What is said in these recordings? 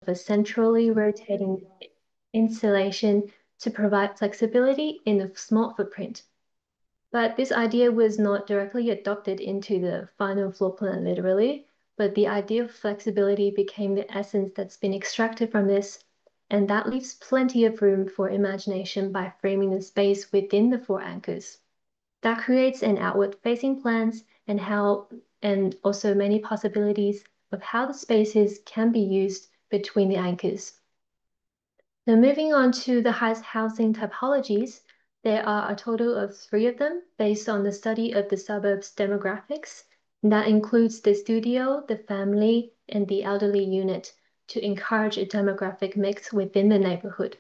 a centrally rotating insulation to provide flexibility in a small footprint. But this idea was not directly adopted into the final floor plan literally, but the idea of flexibility became the essence that's been extracted from this, and that leaves plenty of room for imagination by framing the space within the four anchors. That creates an outward-facing plans and also many possibilities of how the spaces can be used between the anchors. Now, moving on to the housing typologies, there are a total of 3 of them based on the study of the suburbs demographics. And that includes the studio, the family, and the elderly unit to encourage a demographic mix within the neighborhood.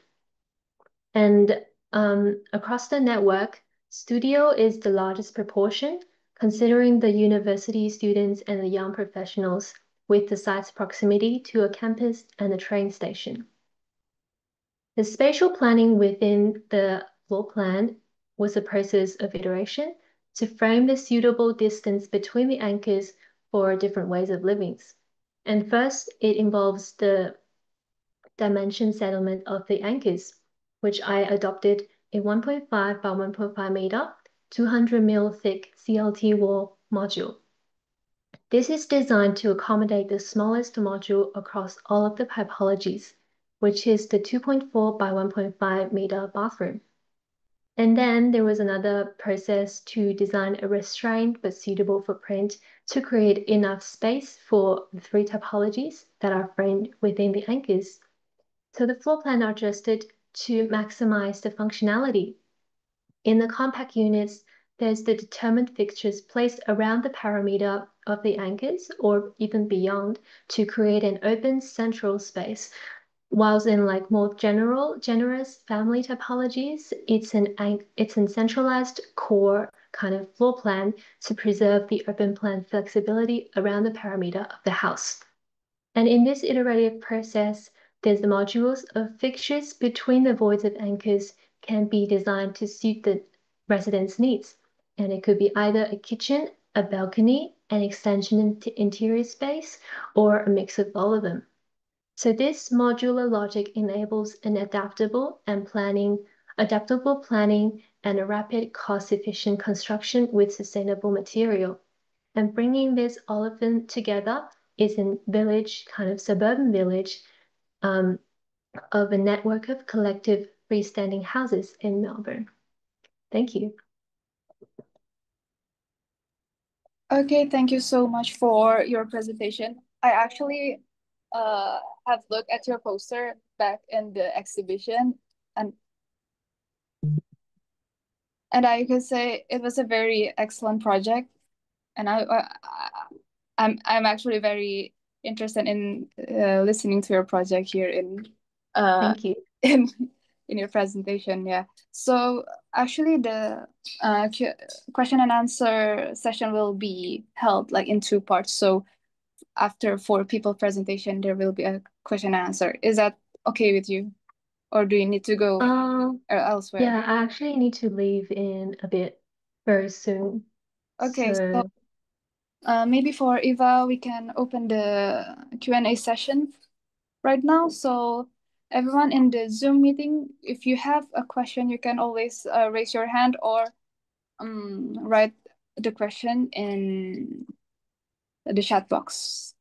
And across the network, studio is the largest proportion, considering the university students and the young professionals with the site's proximity to a campus and a train station. The spatial planning within the floor plan was a process of iteration to frame the suitable distance between the anchors for different ways of living. And first, it involves the dimension settlement of the anchors, which I adopted a 1.5 by 1.5 meter, 200 mil thick CLT wall module. This is designed to accommodate the smallest module across all of the typologies, which is the 2.4 by 1.5 meter bathroom. And then there was another process to design a restrained but suitable footprint to create enough space for the 3 typologies that are framed within the anchors. So the floor plan are adjusted to maximize the functionality. In the compact units, there's the determined fixtures placed around the perimeter of the anchors or even beyond to create an open central space. Whilst in like more generous family typologies, it's an centralized core kind of floor plan to preserve the open plan flexibility around the perimeter of the house. And in this iterative process, there's the modules of fixtures between the voids of anchors can be designed to suit the residents' needs. And it could be either a kitchen, a balcony, an extension into interior space, or a mix of all of them. So this modular logic enables an adaptable planning and a rapid cost-efficient construction with sustainable material. And bringing this all of them together is a village, kind of suburban village, of a network of collective freestanding houses in Melbourne. Thank you. Okay, thank you so much for your presentation. I actually have looked at your poster back in the exhibition, and I could say it was a very excellent project, and I'm actually very interested in listening to your project here Thank you. in in your presentation. Yeah. So actually, the question and answer session will be held like in 2 parts. So after 4 people presentation, there will be a question and answer. Is that okay with you, or do you need to go elsewhere? Yeah, I actually need to leave in a bit very soon. Okay, so So maybe for Eva, we can open the Q&A session right now. So everyone in the Zoom meeting, if you have a question, you can always raise your hand or write the question in the chat box.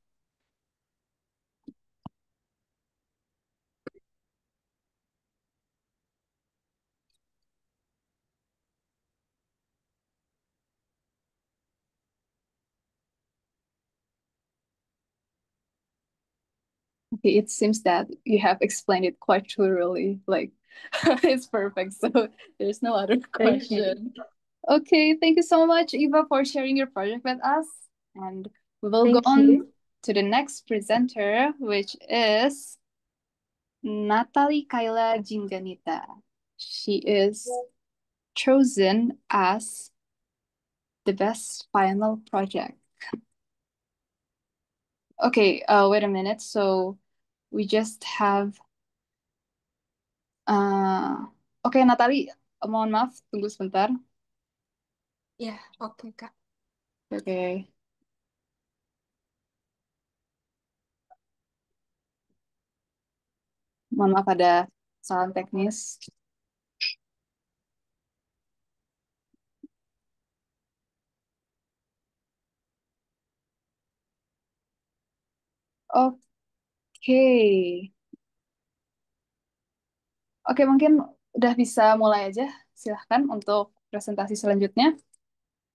Okay, it seems that you have explained it quite thoroughly. Like, it's perfect. So there's no other thank you. question. Okay, thank you so much, Eva, for sharing your project with us. And we will go Thank on you. to the next presenter, which is Natalie Kaila Jinganita. She is chosen as the best final project. Okay, wait a minute. So we just have oke, Natalie, mohon maaf, tunggu sebentar. Ya, oke, Kak. Oke. Mohon maaf ada kesalahan teknis. Oke. Oke, mungkin udah bisa mulai aja. Silahkan untuk presentasi selanjutnya.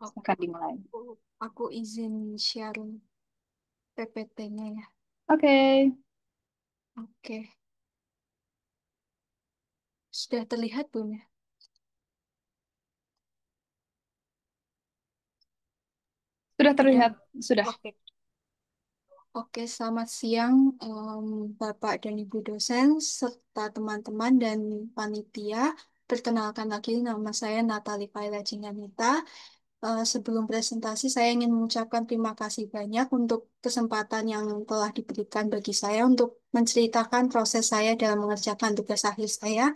Oke, Silahkan dimulai. aku izin share PPT-nya ya. Oke. Oke, sudah terlihat belum ya? Sudah terlihat. Sudah. Sudah. Oke. Oke, selamat siang Bapak dan Ibu dosen serta teman-teman dan panitia. Perkenalkan lagi nama saya Natali Paila Jinganita. Sebelum presentasi, saya ingin mengucapkan terima kasih banyak untuk kesempatan yang telah diberikan bagi saya untuk menceritakan proses saya dalam mengerjakan tugas akhir saya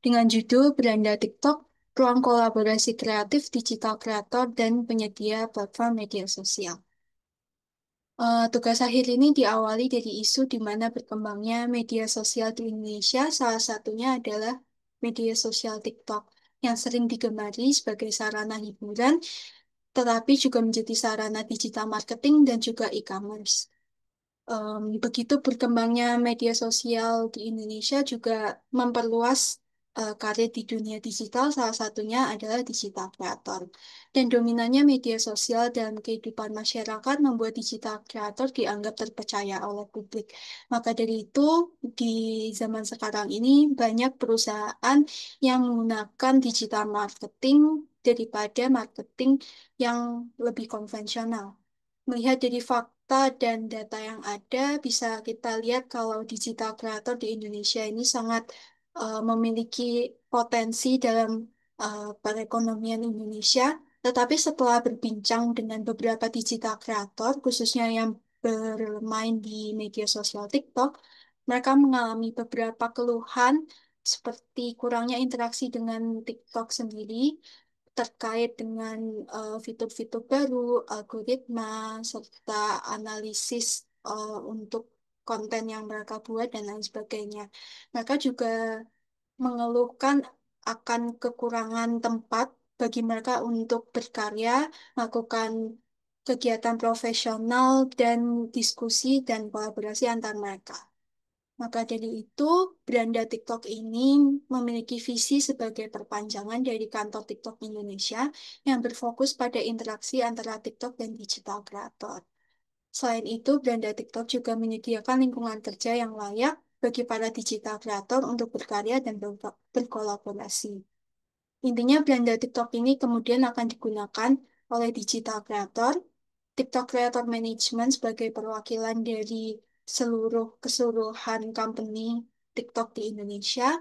dengan judul Beranda TikTok, Ruang Kolaborasi Kreatif Digital Kreator dan Penyedia Platform Media Sosial. Tugas akhir ini diawali dari isu di mana berkembangnya media sosial di Indonesia, salah satunya adalah media sosial TikTok yang sering digemari sebagai sarana hiburan tetapi juga menjadi sarana digital marketing dan juga e-commerce. Begitu berkembangnya media sosial di Indonesia juga memperluas karir di dunia digital, salah satunya adalah digital creator. Dan dominannya media sosial dalam kehidupan masyarakat membuat digital creator dianggap terpercaya oleh publik. Maka dari itu, di zaman sekarang ini banyak perusahaan yang menggunakan digital marketing daripada marketing yang lebih konvensional. Melihat dari fakta dan data yang ada, bisa kita lihat kalau digital creator di Indonesia ini sangat memiliki potensi dalam perekonomian Indonesia. Tetapi setelah berbincang dengan beberapa digital creator, khususnya yang bermain di media sosial TikTok, mereka mengalami beberapa keluhan seperti kurangnya interaksi dengan TikTok sendiri, terkait dengan fitur-fitur baru, algoritma, serta analisis untuk konten yang mereka buat dan lain sebagainya. Mereka juga mengeluhkan akan kekurangan tempat bagi mereka untuk berkarya, melakukan kegiatan profesional dan diskusi dan kolaborasi antar mereka. Maka dari itu, beranda TikTok ini memiliki visi sebagai perpanjangan dari kantor TikTok Indonesia yang berfokus pada interaksi antara TikTok dan digital creator. Selain itu, beranda TikTok juga menyediakan lingkungan kerja yang layak bagi para digital creator untuk berkarya dan berkolaborasi. Intinya, beranda TikTok ini kemudian akan digunakan oleh digital creator, TikTok Creator Management sebagai perwakilan dari seluruh keseluruhan company TikTok di Indonesia.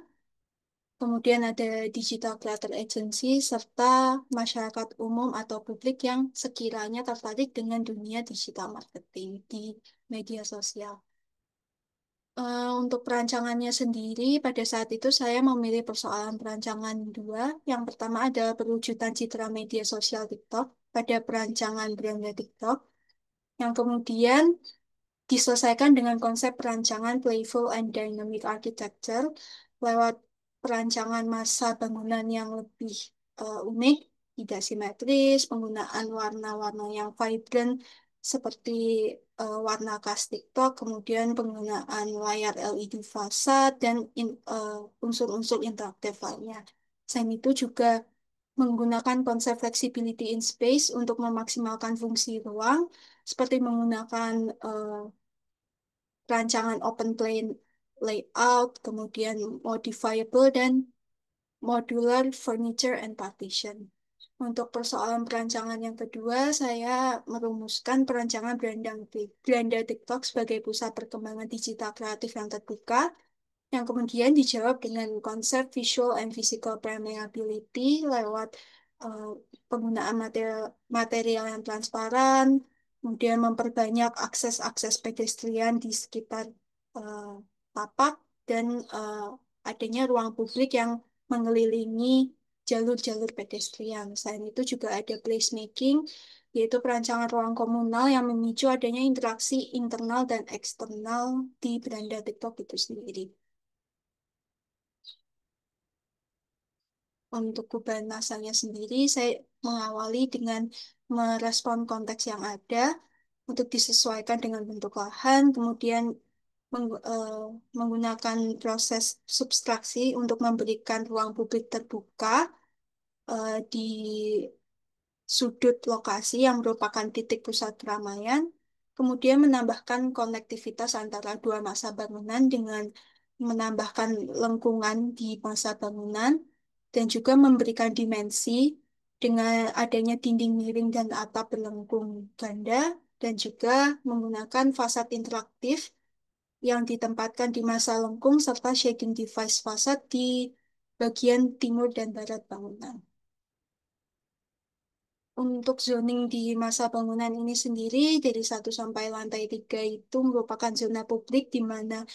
Kemudian ada Digital Creator Agency serta masyarakat umum atau publik yang sekiranya tertarik dengan dunia digital marketing di media sosial. Untuk perancangannya sendiri, pada saat itu saya memilih persoalan perancangan dua. Yang pertama adalah perwujudan citra media sosial TikTok pada perancangan brand TikTok. Yang kemudian diselesaikan dengan konsep perancangan playful and dynamic architecture lewat perancangan massa bangunan yang lebih unik, tidak simetris, penggunaan warna-warna yang vibrant seperti warna khas TikTok, kemudian penggunaan layar LED fasad dan unsur-unsur interaktif lainnya. Selain itu juga menggunakan konsep flexibility in space untuk memaksimalkan fungsi ruang, seperti menggunakan rancangan open plan layout, kemudian modifiable dan modular furniture and partition. Untuk persoalan perancangan yang kedua, saya merumuskan perancangan Beranda TikTok sebagai pusat perkembangan digital kreatif yang terbuka, yang kemudian dijawab dengan konsep visual and physical permeability lewat eh, penggunaan material yang transparan, kemudian memperbanyak akses-akses pedestrian di sekitar eh, tapak, dan adanya ruang publik yang mengelilingi jalur-jalur pedestrian. Selain itu juga ada placemaking, yaitu perancangan ruang komunal yang memicu adanya interaksi internal dan eksternal di beranda TikTok itu sendiri. Untuk Kubernetes sendiri, saya mengawali dengan merespon konteks yang ada untuk disesuaikan dengan bentuk lahan, kemudian menggunakan proses substraksi untuk memberikan ruang publik terbuka di sudut lokasi yang merupakan titik pusat keramaian, kemudian menambahkan konektivitas antara dua masa bangunan dengan menambahkan lengkungan di masa bangunan, dan juga memberikan dimensi dengan adanya dinding miring dan atap berlengkung ganda, dan juga menggunakan fasad interaktif yang ditempatkan di masa lengkung serta shading device fasad di bagian timur dan barat bangunan. Untuk zoning di masa bangunan ini sendiri, dari 1 sampai lantai 3 itu merupakan zona publik di mana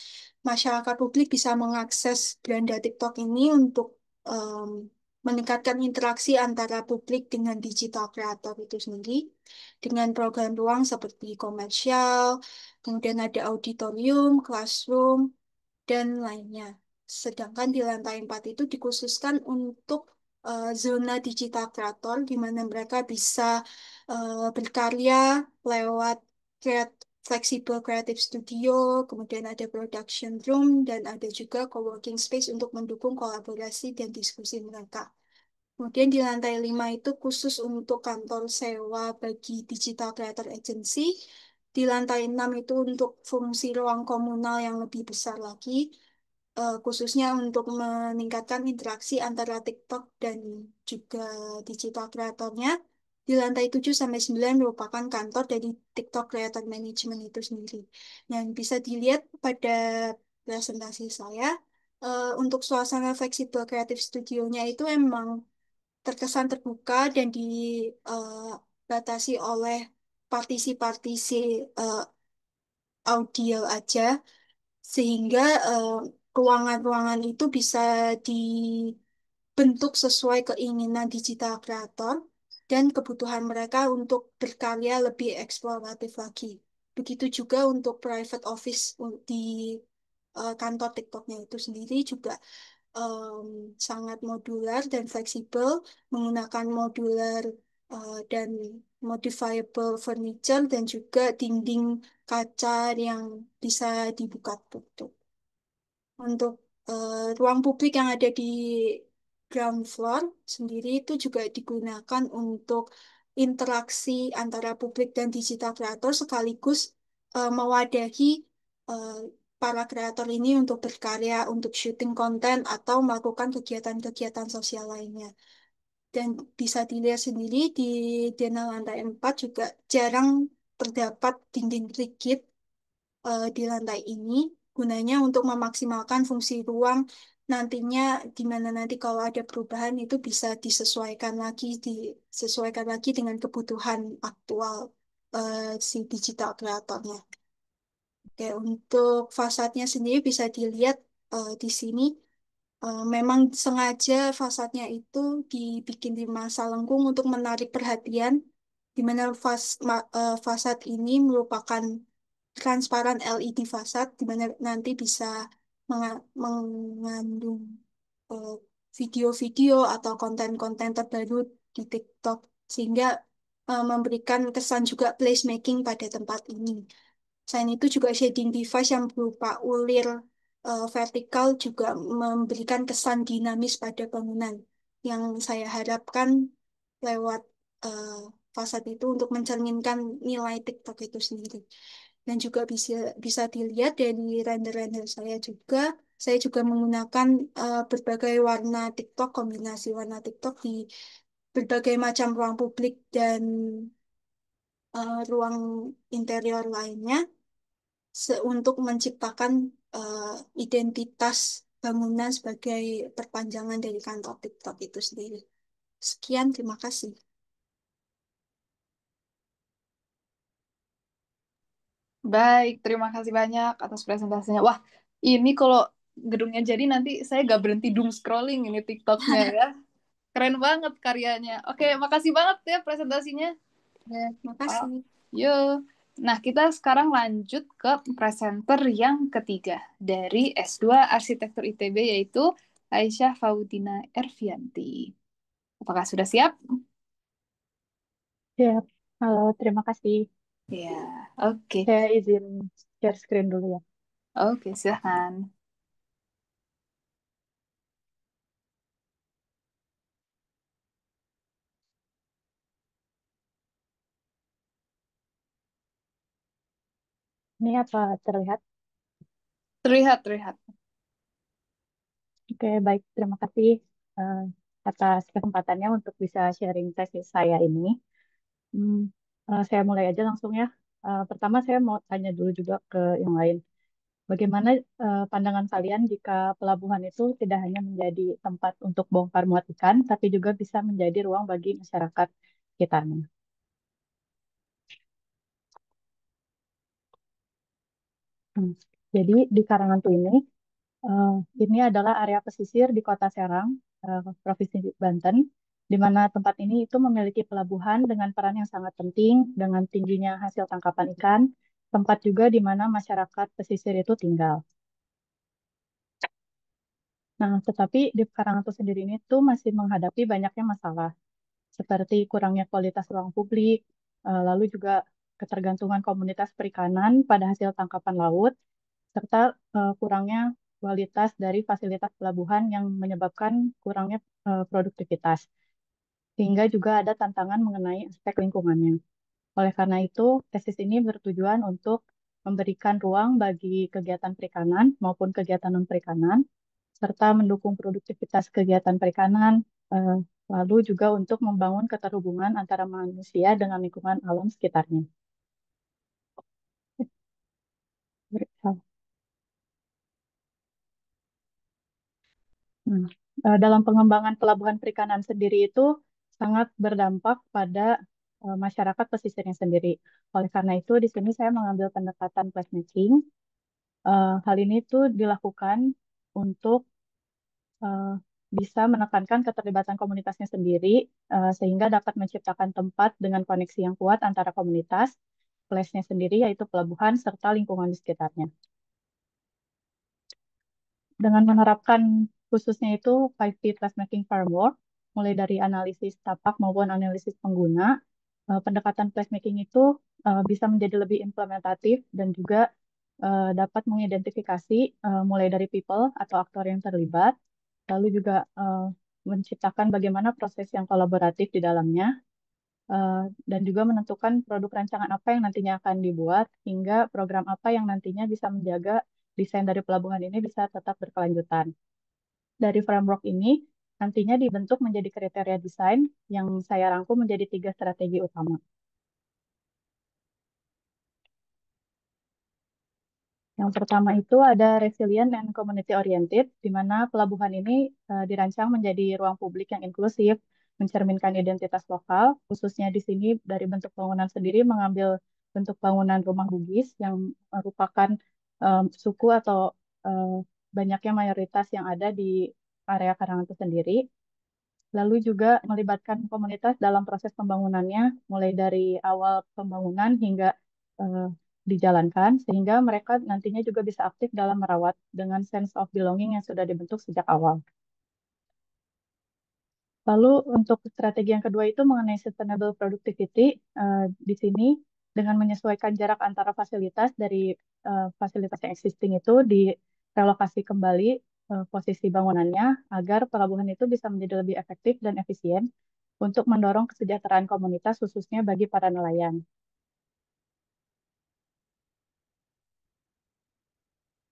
masyarakat publik bisa mengakses beranda TikTok ini untuk em, meningkatkan interaksi antara publik dengan digital creator itu sendiri dengan program ruang seperti komersial, kemudian ada auditorium, classroom, dan lainnya. Sedangkan di lantai 4 itu dikhususkan untuk zona digital creator di mana mereka bisa berkarya lewat flexible creative studio, kemudian ada production room, dan ada juga co-working space untuk mendukung kolaborasi dan diskusi mereka. Kemudian di lantai 5 itu khusus untuk kantor sewa bagi digital creator agency. Di lantai 6 itu untuk fungsi ruang komunal yang lebih besar lagi, khususnya untuk meningkatkan interaksi antara TikTok dan juga digital kreatornya. Di lantai 7 sampai 9 merupakan kantor dari TikTok Creator Management itu sendiri. Dan bisa dilihat pada presentasi saya, untuk suasana fleksibel kreatif studionya itu emang terkesan terbuka dan dibatasi oleh partisi-partisi eh, audio aja, sehingga ruangan-ruangan itu bisa dibentuk sesuai keinginan digital kreator dan kebutuhan mereka untuk berkarya lebih eksploratif lagi. Begitu juga untuk private office di kantor TikToknya itu sendiri juga sangat modular dan fleksibel, menggunakan modular dan modifiable furniture dan juga dinding kaca yang bisa dibuka tutup. Untuk ruang publik yang ada di ground floor sendiri itu juga digunakan untuk interaksi antara publik dan digital kreator sekaligus mewadahi eh, para kreator ini untuk berkarya, untuk syuting konten atau melakukan kegiatan-kegiatan sosial lainnya. Dan bisa dilihat sendiri di Dena lantai 4 juga jarang terdapat dinding rigid di lantai ini, gunanya untuk memaksimalkan fungsi ruang nantinya, di mana nanti kalau ada perubahan itu bisa disesuaikan lagi dengan kebutuhan aktual si digital kreatornya. Oke, untuk fasadnya sendiri bisa dilihat di sini. Memang sengaja fasadnya itu dibikin di masa lengkung untuk menarik perhatian, di mana fasad ini merupakan transparan LED fasad, di mana nanti bisa mengandung eh, video-video atau konten-konten terbaru di TikTok, sehingga memberikan kesan juga placemaking pada tempat ini. Selain itu juga shading device yang berupa ulir vertikal juga memberikan kesan dinamis pada bangunan yang saya harapkan lewat eh, fasad itu untuk mencerminkan nilai TikTok itu sendiri. Dan juga bisa bisa dilihat dari render-render saya juga menggunakan berbagai warna TikTok, kombinasi warna TikTok di berbagai macam ruang publik dan ruang interior lainnya untuk menciptakan eh, identitas bangunan sebagai perpanjangan dari kantor TikTok itu sendiri. Sekian, terima kasih. Baik, terima kasih banyak atas presentasinya. Wah, ini kalau gedungnya jadi nanti saya gak berhenti doom scrolling ini TikToknya ya. Keren banget karyanya. Oke, makasih banget ya presentasinya. Ya, terima Oh, kasih. yuk. Nah, kita sekarang lanjut ke presenter yang ketiga dari S2 Arsitektur ITB, yaitu Aisyah Faudina Ervianti. Apakah sudah siap? Ya, halo, terima kasih. Ya, oke. Saya izin share screen dulu ya. Oke, silahkan. Ini apa terlihat? Terlihat, terlihat. Oke, baik. Terima kasih eh, atas kesempatannya untuk bisa sharing tesis saya ini. Hmm, saya mulai aja langsung ya. Pertama, saya mau tanya dulu juga ke yang lain. Bagaimana pandangan kalian jika pelabuhan itu tidak hanya menjadi tempat untuk bongkar muat ikan, tapi juga bisa menjadi ruang bagi masyarakat sekitarnya? Hmm. Jadi di Karangantu Eh, ini adalah area pesisir di Kota Serang, Provinsi Banten, di mana tempat ini itu memiliki pelabuhan dengan peran yang sangat penting dengan tingginya hasil tangkapan ikan, tempat juga di mana masyarakat pesisir itu tinggal. Nah, tetapi di Karangasem sendiri ini tuh masih menghadapi banyaknya masalah, seperti kurangnya kualitas ruang publik, lalu juga ketergantungan komunitas perikanan pada hasil tangkapan laut, serta kurangnya kualitas dari fasilitas pelabuhan yang menyebabkan kurangnya produktivitas. Sehingga juga ada tantangan mengenai aspek lingkungannya. Oleh karena itu, tesis ini bertujuan untuk memberikan ruang bagi kegiatan perikanan maupun kegiatan non-perikanan, serta mendukung produktivitas kegiatan perikanan, eh, lalu juga untuk membangun keterhubungan antara manusia dengan lingkungan alam sekitarnya. Nah, dalam pengembangan pelabuhan perikanan sendiri itu sangat berdampak pada masyarakat pesisirnya sendiri. Oleh karena itu, di sini saya mengambil pendekatan placemaking. Hal ini tuh dilakukan untuk eh, bisa menekankan keterlibatan komunitasnya sendiri, sehingga dapat menciptakan tempat dengan koneksi yang kuat antara komunitas, place-nya sendiri, yaitu pelabuhan, serta lingkungan di sekitarnya. Dengan menerapkan khususnya itu 5P Placemaking Framework, mulai dari analisis tapak maupun analisis pengguna, pendekatan placemaking itu bisa menjadi lebih implementatif dan juga dapat mengidentifikasi mulai dari people atau aktor yang terlibat, lalu juga menciptakan bagaimana proses yang kolaboratif di dalamnya, dan juga menentukan produk rancangan apa yang nantinya akan dibuat, hingga program apa yang nantinya bisa menjaga desain dari pelabuhan ini bisa tetap berkelanjutan. Dari framework ini nantinya dibentuk menjadi kriteria desain yang saya rangkum menjadi 3 strategi utama. Yang pertama itu ada resilient and community oriented, di mana pelabuhan ini dirancang menjadi ruang publik yang inklusif, mencerminkan identitas lokal, khususnya di sini dari bentuk bangunan sendiri mengambil bentuk bangunan rumah Bugis yang merupakan suku atau eh, banyaknya mayoritas yang ada di area Karangan itu sendiri. Lalu juga melibatkan komunitas dalam proses pembangunannya, mulai dari awal pembangunan hingga eh, dijalankan, sehingga mereka nantinya juga bisa aktif dalam merawat dengan sense of belonging yang sudah dibentuk sejak awal. Lalu untuk strategi yang kedua itu mengenai sustainable productivity, di sini dengan menyesuaikan jarak antara fasilitas dari fasilitas yang existing itu direlokasi kembali posisi bangunannya agar pelabuhan itu bisa menjadi lebih efektif dan efisien untuk mendorong kesejahteraan komunitas khususnya bagi para nelayan.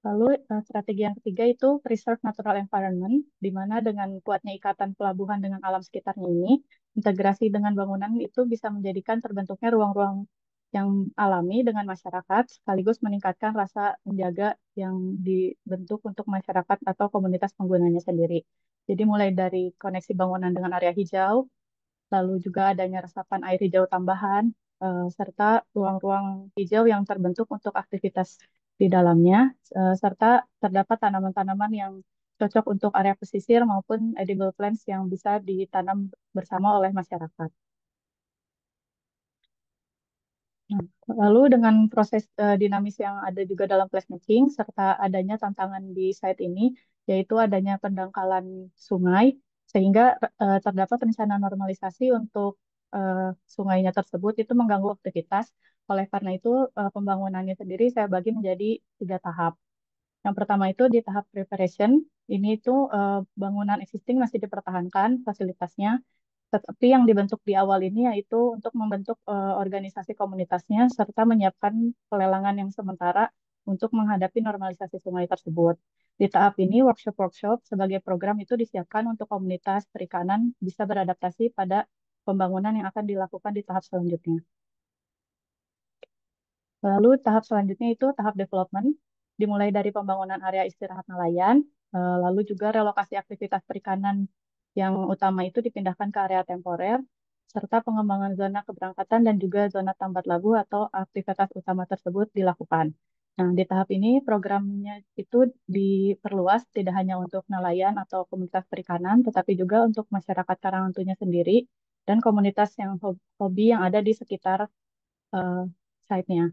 Lalu strategi yang ketiga itu preserve natural environment, di mana dengan kuatnya ikatan pelabuhan dengan alam sekitarnya ini, integrasi dengan bangunan itu bisa menjadikan terbentuknya ruang-ruang yang alami dengan masyarakat, sekaligus meningkatkan rasa menjaga yang dibentuk untuk masyarakat atau komunitas penggunanya sendiri. Jadi mulai dari koneksi bangunan dengan area hijau, lalu juga adanya resapan air hijau tambahan, serta ruang-ruang hijau yang terbentuk untuk aktivitas di dalamnya, serta terdapat tanaman-tanaman yang cocok untuk area pesisir maupun edible plants yang bisa ditanam bersama oleh masyarakat. Nah, lalu dengan proses dinamis yang ada juga dalam placemaking serta adanya tantangan di site ini, yaitu adanya pendangkalan sungai, sehingga terdapat rencana normalisasi untuk sungainya tersebut itu mengganggu aktivitas. Oleh karena itu, pembangunannya sendiri saya bagi menjadi 3 tahap. Yang pertama itu di tahap preparation, ini itu bangunan existing masih dipertahankan fasilitasnya, tetapi yang dibentuk di awal ini yaitu untuk membentuk organisasi komunitasnya serta menyiapkan pelelangan yang sementara untuk menghadapi normalisasi sungai tersebut. Di tahap ini, workshop-workshop sebagai program itu disiapkan untuk komunitas perikanan bisa beradaptasi pada pembangunan yang akan dilakukan di tahap selanjutnya. Lalu tahap selanjutnya itu tahap development, dimulai dari pembangunan area istirahat nelayan, lalu juga relokasi aktivitas perikanan yang utama itu dipindahkan ke area temporer, serta pengembangan zona keberangkatan dan juga zona tambat labu atau aktivitas utama tersebut dilakukan. Nah, di tahap ini programnya itu diperluas tidak hanya untuk nelayan atau komunitas perikanan, tetapi juga untuk masyarakat Karangantunya sendiri dan komunitas yang hobi yang ada di sekitar eh, site-nya.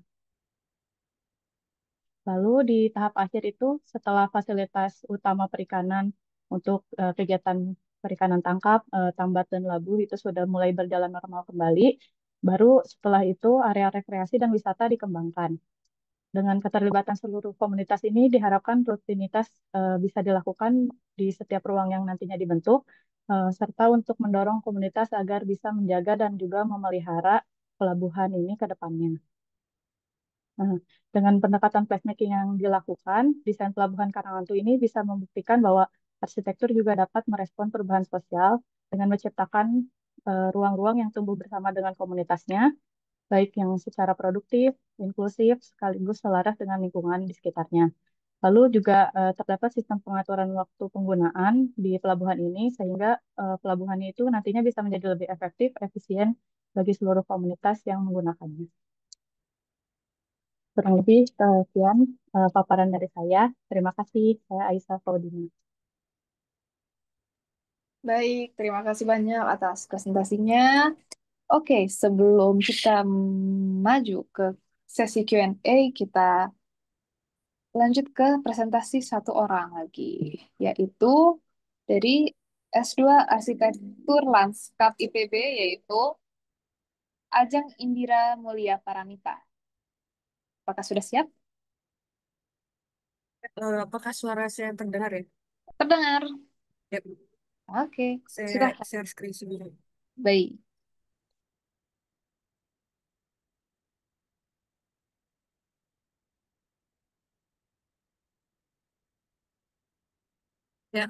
Lalu di tahap akhir itu setelah fasilitas utama perikanan untuk kegiatan perikanan tangkap, tambat dan labu itu sudah mulai berjalan normal kembali, baru setelah itu area rekreasi dan wisata dikembangkan. Dengan keterlibatan seluruh komunitas ini diharapkan rutinitas bisa dilakukan di setiap ruang yang nantinya dibentuk, serta untuk mendorong komunitas agar bisa menjaga dan juga memelihara pelabuhan ini ke depannya. Nah, dengan pendekatan placemaking yang dilakukan, desain pelabuhan Karangantu ini bisa membuktikan bahwa arsitektur juga dapat merespon perubahan sosial dengan menciptakan ruang-ruang yang tumbuh bersama dengan komunitasnya, baik yang secara produktif, inklusif, sekaligus selaras dengan lingkungan di sekitarnya. Lalu juga terdapat sistem pengaturan waktu penggunaan di pelabuhan ini, sehingga pelabuhannya itu nantinya bisa menjadi lebih efektif, efisien bagi seluruh komunitas yang menggunakannya. Kurang lebih sekian paparan dari saya. Terima kasih. Saya Aisyah Faudina. Baik, terima kasih banyak atas presentasinya. Oke, sebelum kita maju ke sesi Q&A, kita lanjut ke presentasi satu orang lagi, yaitu dari S2 Arsitektur Lanskap IPB, yaitu Ajeng Indira Mulia Paramita. Apakah sudah siap? Apakah suara saya terdengar ya? Terdengar. Ya, Oke, saya silahkan. share screen sebentar. Baik. Ya,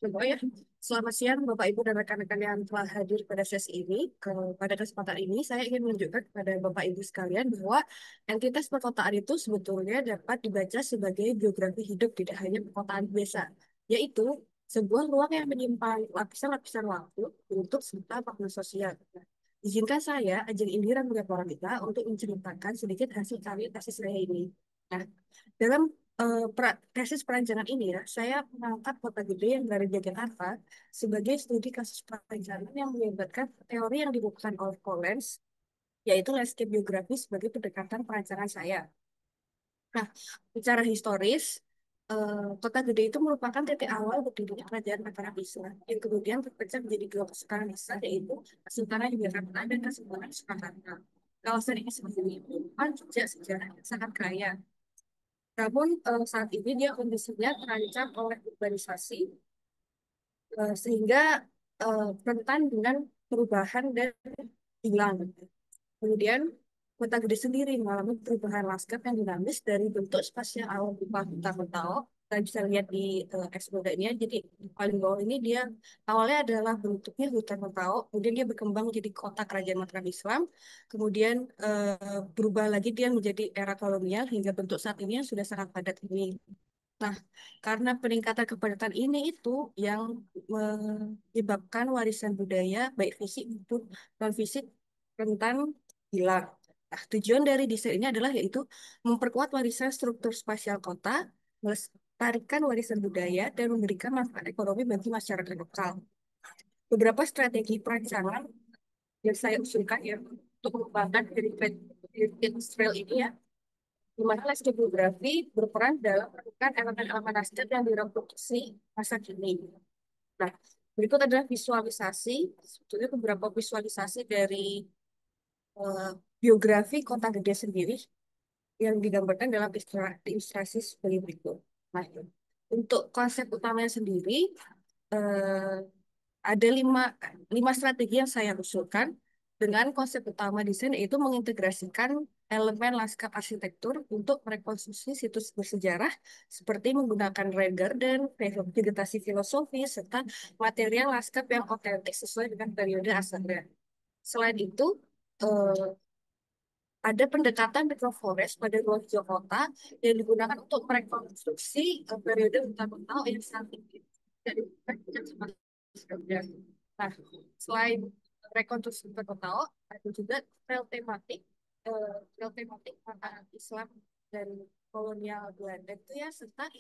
ya. Selamat siang Bapak Ibu dan rekan-rekan yang telah hadir pada sesi ini. Pada kesempatan ini saya ingin menunjukkan kepada Bapak Ibu sekalian bahwa entitas perkotaan itu sebetulnya dapat dibaca sebagai geografi hidup, tidak hanya perkotaan biasa, yaitu sebuah ruang yang menyimpan lapisan-lapisan waktu untuk serta makna sosial. Izinkan saya, Ajeng Indira Mulia Paramita, untuk menceritakan sedikit hasil karya tesis saya ini. Nah, dalam tesis perancangan ini ya, saya mengangkat kota gede yang berada di Jakarta sebagai studi kasus perancangan yang melibatkan teori yang dibutuhkan oleh Collins, yaitu landscape geography sebagai pendekatan perancangan saya. Nah, secara historis, kota gede itu merupakan titik awal berdirinya kerajaan Mataram Islam yang kemudian terpecah menjadi dua kesultanan besar, yaitu Kesultanan Yogyakarta dan Kesultanan Surakarta. Kawasan ini sendiri merupakan jejak sejarah yang sangat kaya. Namun saat ini dia kondisinya terancam oleh urbanisasi, sehingga rentan dengan perubahan dan hilang. Kemudian kota gede sendiri mengalami perubahan lanskap yang dinamis dari bentuk spasial awal berupa hutan mentao. Kita bisa lihat di eksplodasinya. Jadi di paling bawah ini dia awalnya adalah bentuknya hutan mentao, kemudian dia berkembang menjadi kota kerajaan Mataram Islam, kemudian berubah lagi dia menjadi era kolonial hingga bentuk saat ini yang sudah sangat padat ini. Nah, karena peningkatan kepadatan ini itu yang menyebabkan warisan budaya baik fisik maupun non fisik rentan hilang. Nah, tujuan dari desain ini adalah yaitu memperkuat warisan struktur spasial kota, melestarikan warisan budaya, dan memberikan manfaat ekonomi bagi masyarakat lokal. Beberapa strategi perancangan yang saya usulkan ya untuk mengembangkan heritage trail ini ya, di mana landscape geografi berperan dalam menemukan elemen-elemen landscape yang direproduksi masa kini. Nah, berikut adalah visualisasi, sebetulnya beberapa visualisasi dari eh, biografi Kota Gede sendiri yang digambarkan dalam ilustrasi sebagai berikut. Nah, untuk konsep utamanya sendiri, eh, ada lima strategi yang saya usulkan dengan konsep utama desain yaitu mengintegrasikan elemen lanskap arsitektur untuk merekonstruksi situs bersejarah seperti menggunakan rain garden, vegetasi filosofis, serta material lanskap yang otentik sesuai dengan periode asalnya. Selain itu, eh, ada pendekatan microforest pada ruang hijau kota yang digunakan untuk merekonstruksi periode hutan kota yang saat ini tidak digunakan sama sekali. Nah, selain rekonstruksi hutan kota, ada juga trail tematik antara Islam dan kolonial Belanda itu ya, serta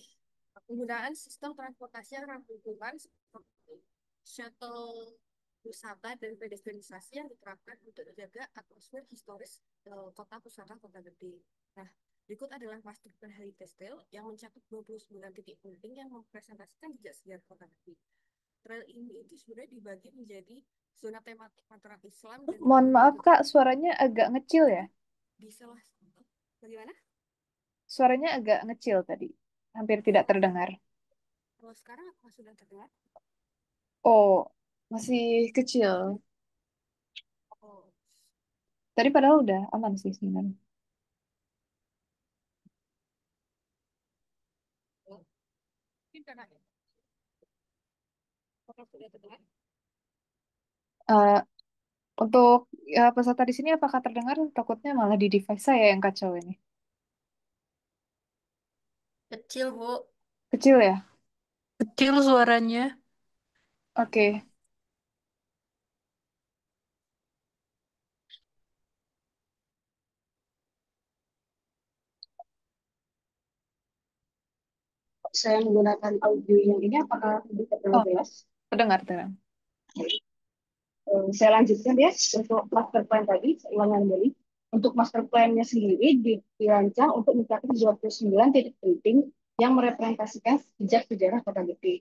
penggunaan sistem transportasi yang ramah lingkungan seperti shuttle wisata dan pedestrianisasi yang diterapkan untuk menjaga atmosfer historis kota pusaka Kota Gede. Nah, berikut adalah master plan heritage trail yang mencakup 29 titik penting yang mempresentasikan jejak sejarah Kota Gede. Trail ini itu sebenarnya dibagi menjadi zona tematik antara Islam dan Mohon maaf kolonial Kak, suaranya agak ngecil ya. di salah satu. Bagaimana? Suaranya agak ngecil tadi, hampir tidak terdengar. Kalau sekarang apa sudah terdengar? Oh, masih kecil. Oh, Tadi padahal udah aman sih sebenarnya. mungkin karena apakah sudah terdengar? Eh, untuk peserta di sini apakah terdengar? Takutnya malah di device saya yang kacau ini. Kecil, Bu. Kecil ya? Kecil suaranya. Oke. Saya menggunakan audio yang ini apakah bisa terdengar Oh, jelas? terdengar, terdengar. Saya lanjutkan ya untuk master plan tadi, saya ulangi kembali. Untuk master plan-nya sendiri dirancang untuk mencakup 29 titik penting yang merepresentasikan sejak sejarah Kota Gede.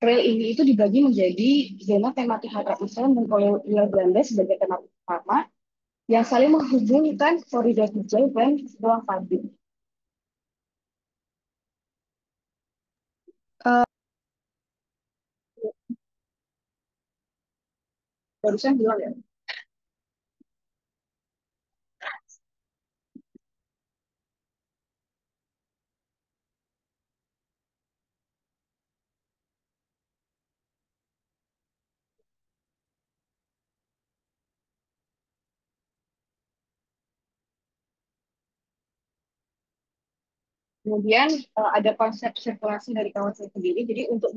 Trail ini itu dibagi menjadi zona tematik Hadap Islam dan kolonial Belanda sebagai tematik utama yang saling menghubungkan koridor hijau dan ruang publik. Eh, Barusan bilang ya. Kemudian ada konsep sirkulasi dari kawasan sendiri. Jadi eh, untuk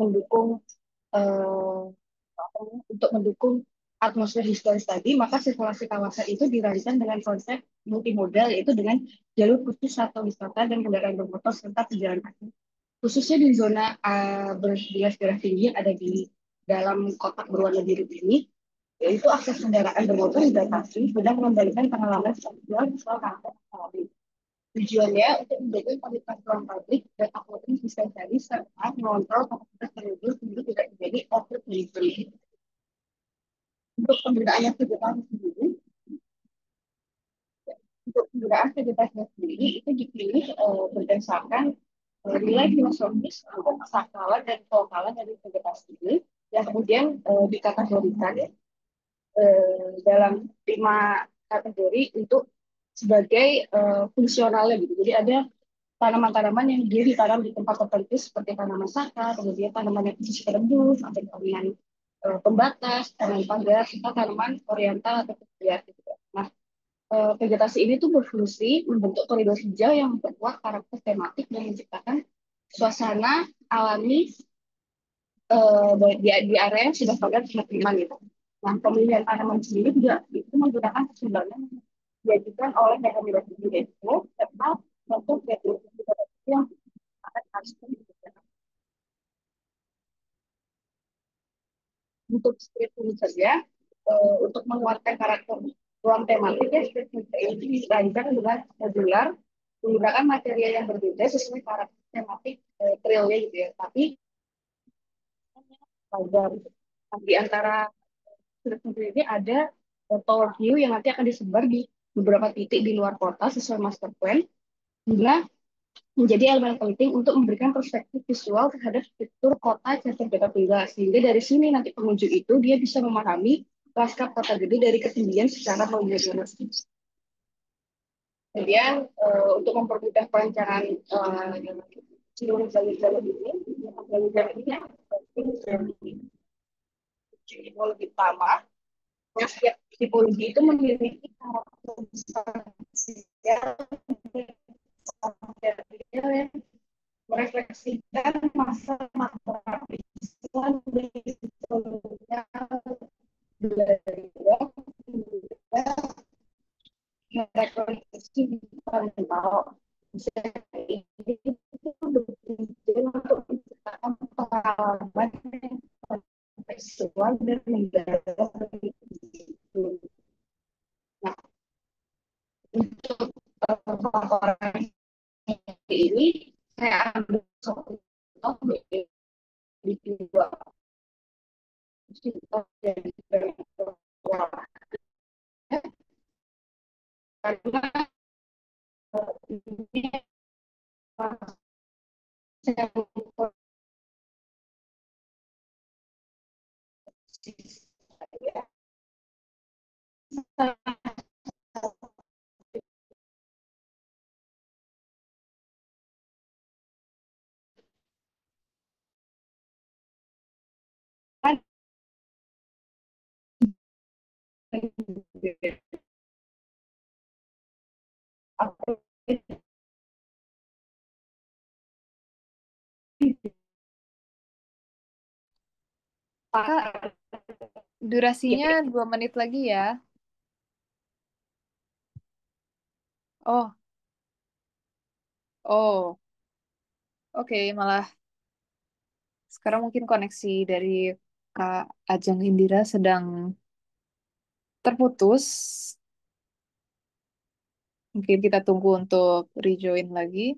mendukung atmosfer historis tadi, maka sirkulasi kawasan itu dirancang dengan konsep multimodal, yaitu dengan jalur khusus atau wisata dan kendaraan bermotor serta pejalan kaki. Khususnya di zona bergerak tinggi yang ada di dalam kotak berwarna biru ini, yaitu akses kendaraan bermotor dibatasi, guna mengembalikan pengalaman seksual soal kantor alami. Tujuannya untuk menjaga kualitas ruang publik dan akomodatif bisa jadi serta mengontrol kapasitas penduduk untuk tidak menjadi over delivery. Untuk penggunaannya vegetasi sendiri, untuk penggunaan vegetasinya sendiri itu dipilih berdasarkan nilai filosofis, sakralan dan vokalan dari vegetasi ini yang kemudian dikategorikan dalam 5 kategori untuk sebagai fungsionalnya gitu. Jadi ada tanaman-tanaman yang dia ditanam di tempat tertentu seperti tanaman sakar, kemudian tanaman yang khusus perebus, atau tanaman pembatas, tanaman pagar, serta tanaman oriental atau liar gitu. Nah, vegetasi ini tuh berfungsi membentuk koridor hijau yang memperkuat karakter tematik dan menciptakan suasana alami di area yang sudah padat pemukiman gitu. Nah, pemilihan tanaman sendiri juga itu menggunakan keseimbangan yang diajukan oleh rekomendasi UNESCO serta bentuk yang akan harus dilakukan. Untuk street furniture ya, untuk menguatkan karakter ruang tematik ya, street furniture ini dirancang dengan modular menggunakan material yang berbeda sesuai karakter tematik trailnya gitu ya. Tapi pada di antara sudut ini ada tower view yang nanti akan disebar di beberapa titik di luar kota sesuai master plan, guna menjadi elemen penting untuk memberikan perspektif visual terhadap struktur kota Catur Betapila. Sehingga dari sini nanti pengunjung itu dia bisa memahami lanskap kota gede dari ketinggian secara melihat. Kemudian untuk mempermudah perencanaan seluruh jalur-jalur ini, jalur-jalur ini menjadi tipologi utama. Yang setiap tipologi itu memiliki karakteristik yang merefleksikan masa Islam di dari rekonstruksi fundamental. Ini itu bertujuan untuk menciptakan pengalaman seksual dan mendalam. Nah, untuk pemaparan ini saya ambil contoh di dua contoh dari karena ini saya Kak, durasinya 2 menit lagi ya. Oh, oh, oke, malah sekarang mungkin koneksi dari Kak Ajeng Indira sedang terputus. Mungkin kita tunggu untuk rejoin lagi.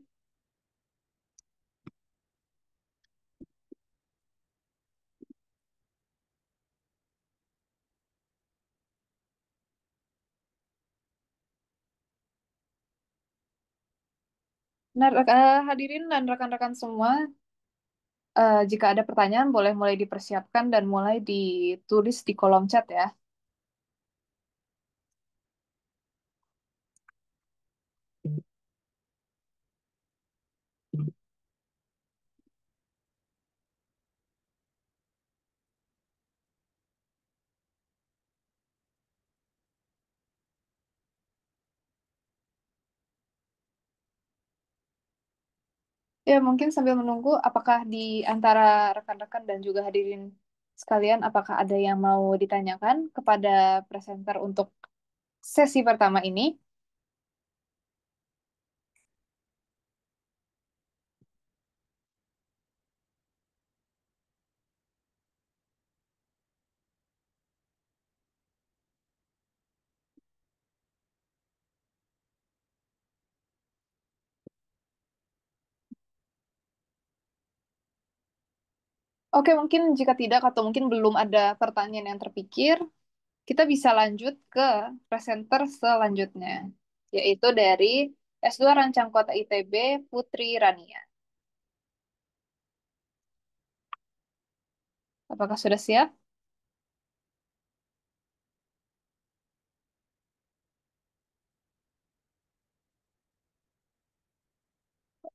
Nah, hadirin dan rekan-rekan semua, jika ada pertanyaan boleh mulai dipersiapkan dan mulai ditulis di kolom chat ya. Ya, mungkin sambil menunggu, apakah di antara rekan-rekan dan juga hadirin sekalian, apakah ada yang mau ditanyakan kepada presenter untuk sesi pertama ini? Oke, mungkin jika tidak atau mungkin belum ada pertanyaan yang terpikir, kita bisa lanjut ke presenter selanjutnya, yaitu dari S2 Rancang Kota ITB, Putri Rania. Apakah sudah siap?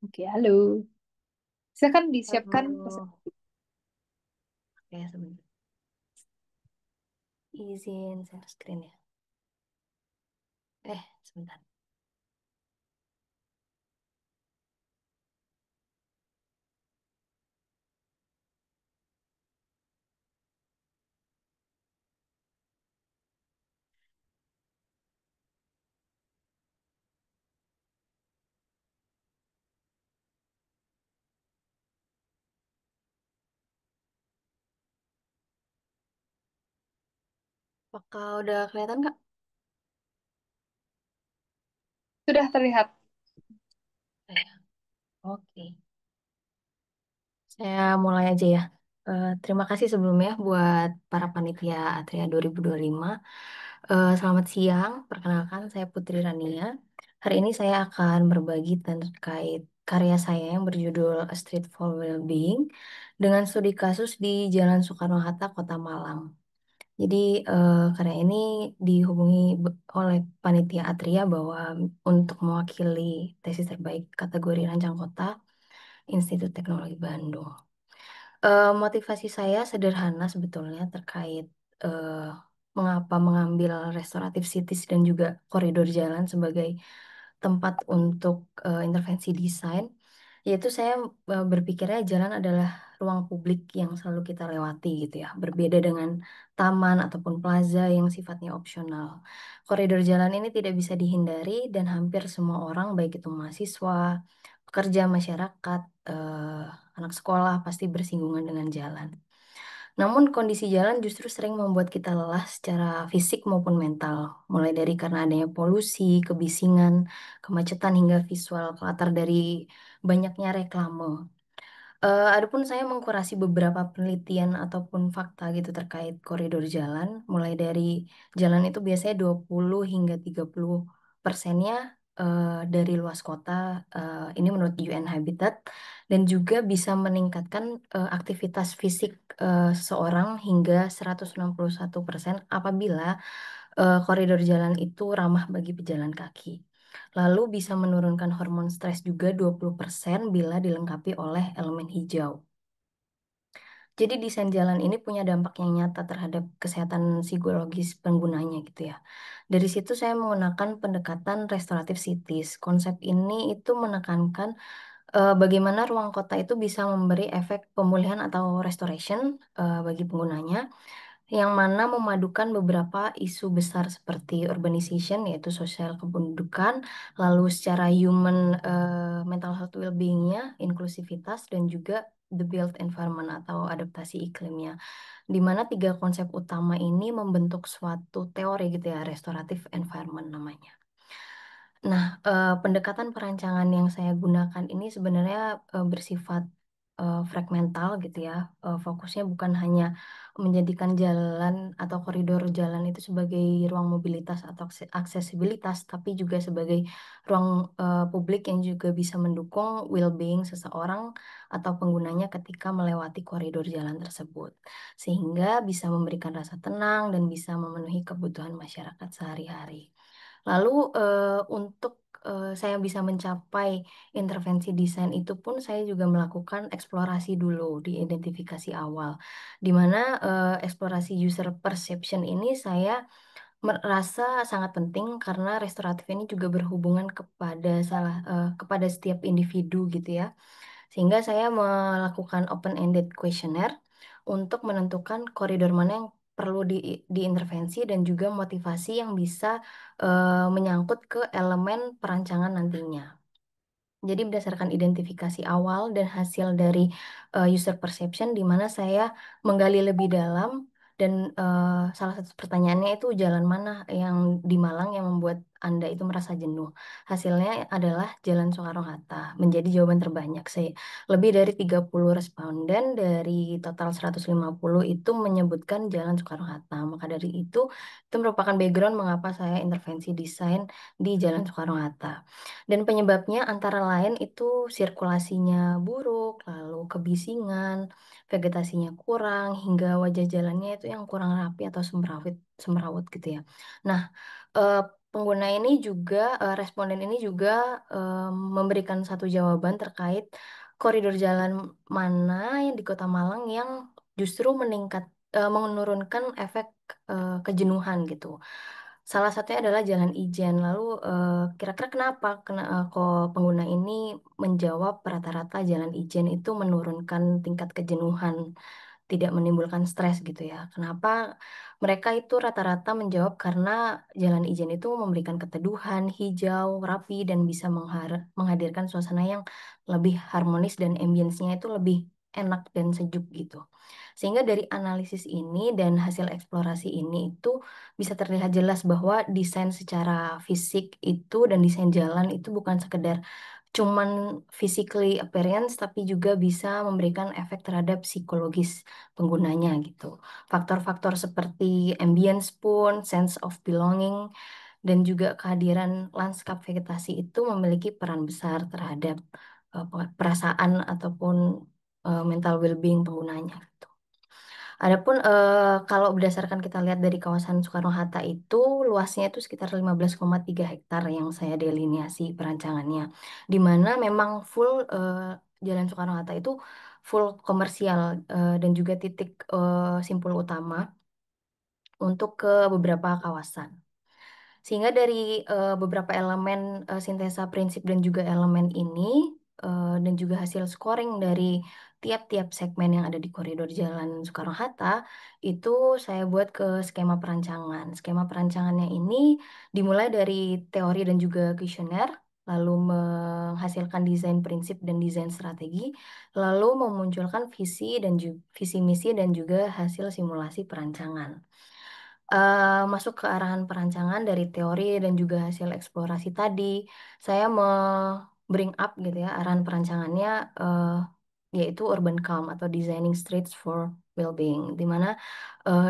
Oke, halo. Silakan disiapkan. Halo. Oke, sebentar. Izin share screen ya. Sebentar. Apakah udah kelihatan, Kak? Sudah terlihat. Oke, saya mulai aja ya. Terima kasih sebelumnya buat para panitia Atria 2025. Selamat siang, perkenalkan saya Putri Rania. Hari ini saya akan berbagi terkait karya saya yang berjudul A Street for Wellbeing dengan studi kasus di Jalan Soekarno-Hatta, Kota Malang. Jadi karya ini dihubungi oleh panitia Atria bahwa untuk mewakili tesis terbaik kategori Rancang Kota Institut Teknologi Bandung. Motivasi saya sederhana sebetulnya terkait eh, mengapa mengambil restoratif cities dan juga koridor jalan sebagai tempat untuk intervensi desain, yaitu saya berpikirnya jalan adalah ruang publik yang selalu kita lewati gitu ya, berbeda dengan taman ataupun plaza yang sifatnya opsional. Koridor jalan ini tidak bisa dihindari dan hampir semua orang, baik itu mahasiswa, pekerja, masyarakat, anak sekolah pasti bersinggungan dengan jalan. Namun kondisi jalan justru sering membuat kita lelah secara fisik maupun mental, mulai dari karena adanya polusi, kebisingan, kemacetan hingga visual latar dari banyaknya reklame. Adapun saya mengkurasi beberapa penelitian ataupun fakta gitu terkait koridor jalan, mulai dari jalan itu biasanya 20 hingga 30%-nya dari luas kota, ini menurut UN Habitat, dan juga bisa meningkatkan aktivitas fisik seseorang hingga 161% apabila koridor jalan itu ramah bagi pejalan kaki. Lalu bisa menurunkan hormon stres juga 20% bila dilengkapi oleh elemen hijau. Jadi desain jalan ini punya dampak yang nyata terhadap kesehatan psikologis penggunanya gitu ya. Dari situ saya menggunakan pendekatan restoratif cities. Konsep ini itu menekankan bagaimana ruang kota itu bisa memberi efek pemulihan atau restoration bagi penggunanya, yang mana memadukan beberapa isu besar seperti urbanization, yaitu sosial kependudukan, lalu secara human mental health well-being-nya, inklusivitas, dan juga the built environment atau adaptasi iklimnya. Di mana tiga konsep utama ini membentuk suatu teori gitu ya, restoratif environment namanya. Nah, pendekatan perancangan yang saya gunakan ini sebenarnya bersifat fragmental gitu ya. Fokusnya bukan hanya menjadikan jalan atau koridor jalan itu sebagai ruang mobilitas atau aksesibilitas, tapi juga sebagai ruang publik yang juga bisa mendukung well-being seseorang atau penggunanya ketika melewati koridor jalan tersebut, sehingga bisa memberikan rasa tenang dan bisa memenuhi kebutuhan masyarakat sehari-hari. Lalu untuk saya bisa mencapai intervensi desain itu pun saya juga melakukan eksplorasi dulu di identifikasi awal, di mana eksplorasi user perception ini saya merasa sangat penting karena restoratif ini juga berhubungan kepada setiap individu gitu ya. Sehingga saya melakukan open-ended questionnaire untuk menentukan koridor mana yang perlu diintervensi dan juga motivasi yang bisa menyangkut ke elemen perancangan nantinya. Jadi berdasarkan identifikasi awal dan hasil dari user perception, di mana saya menggali lebih dalam dan salah satu pertanyaannya itu jalan mana yang di Malang yang membuat Anda itu merasa jenuh. Hasilnya adalah Jalan Soekarno-Hatta, menjadi jawaban terbanyak. Saya lebih dari 30 responden dari total 150 itu menyebutkan Jalan Soekarno-Hatta. Maka dari itu merupakan background mengapa saya intervensi desain di Jalan Soekarno-Hatta. Dan penyebabnya antara lain itu sirkulasinya buruk, lalu kebisingan, vegetasinya kurang, hingga wajah jalannya itu yang kurang rapi atau semrawut gitu ya. Nah, eh, pengguna ini juga, responden ini juga memberikan satu jawaban terkait koridor jalan mana yang di Kota Malang yang justru menurunkan efek kejenuhan gitu. Salah satunya adalah Jalan Ijen. Lalu kira-kira kenapa kok pengguna ini menjawab rata-rata Jalan Ijen itu menurunkan tingkat kejenuhan, tidak menimbulkan stres gitu ya. Kenapa mereka itu rata-rata menjawab karena Jalan Ijen itu memberikan keteduhan, hijau, rapi, dan bisa menghadirkan suasana yang lebih harmonis dan ambience-nya itu lebih enak dan sejuk gitu. Sehingga dari analisis ini dan hasil eksplorasi ini itu bisa terlihat jelas bahwa desain secara fisik itu dan desain jalan itu bukan sekedar cuman physically appearance, tapi juga bisa memberikan efek terhadap psikologis penggunanya gitu. Faktor-faktor seperti ambience pun, sense of belonging, dan juga kehadiran lanskap vegetasi itu memiliki peran besar terhadap perasaan ataupun mental well-being penggunanya gitu. Adapun kalau berdasarkan kita lihat dari kawasan Soekarno-Hatta itu luasnya itu sekitar 15,3 hektar yang saya delineasi perancangannya. Di mana memang full Jalan Soekarno-Hatta itu full komersial dan juga titik simpul utama untuk ke beberapa kawasan. Sehingga dari beberapa elemen sintesa prinsip dan juga elemen ini dan juga hasil scoring dari tiap-tiap segmen yang ada di koridor Jalan Soekarno-Hatta itu saya buat ke skema perancangan. Skema perancangannya ini dimulai dari teori dan juga kuesioner, lalu menghasilkan desain prinsip dan desain strategi, lalu memunculkan visi misi dan juga hasil simulasi perancangan. Masuk ke arahan perancangan dari teori dan juga hasil eksplorasi tadi, saya bring up gitu ya arahan perancangannya yaitu urban calm atau designing streets for well-being, di mana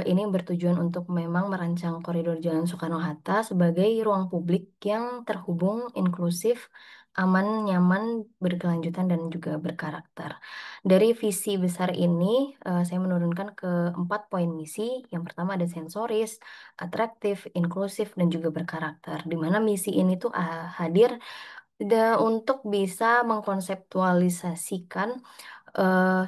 ini bertujuan untuk memang merancang koridor Jalan Soekarno-Hatta sebagai ruang publik yang terhubung, inklusif, aman, nyaman, berkelanjutan, dan juga berkarakter. Dari visi besar ini, saya menurunkan ke 4 poin misi. Yang pertama ada sensoris, atraktif, inklusif, dan juga berkarakter. Di mana misi ini tuh hadir untuk bisa mengkonseptualisasikan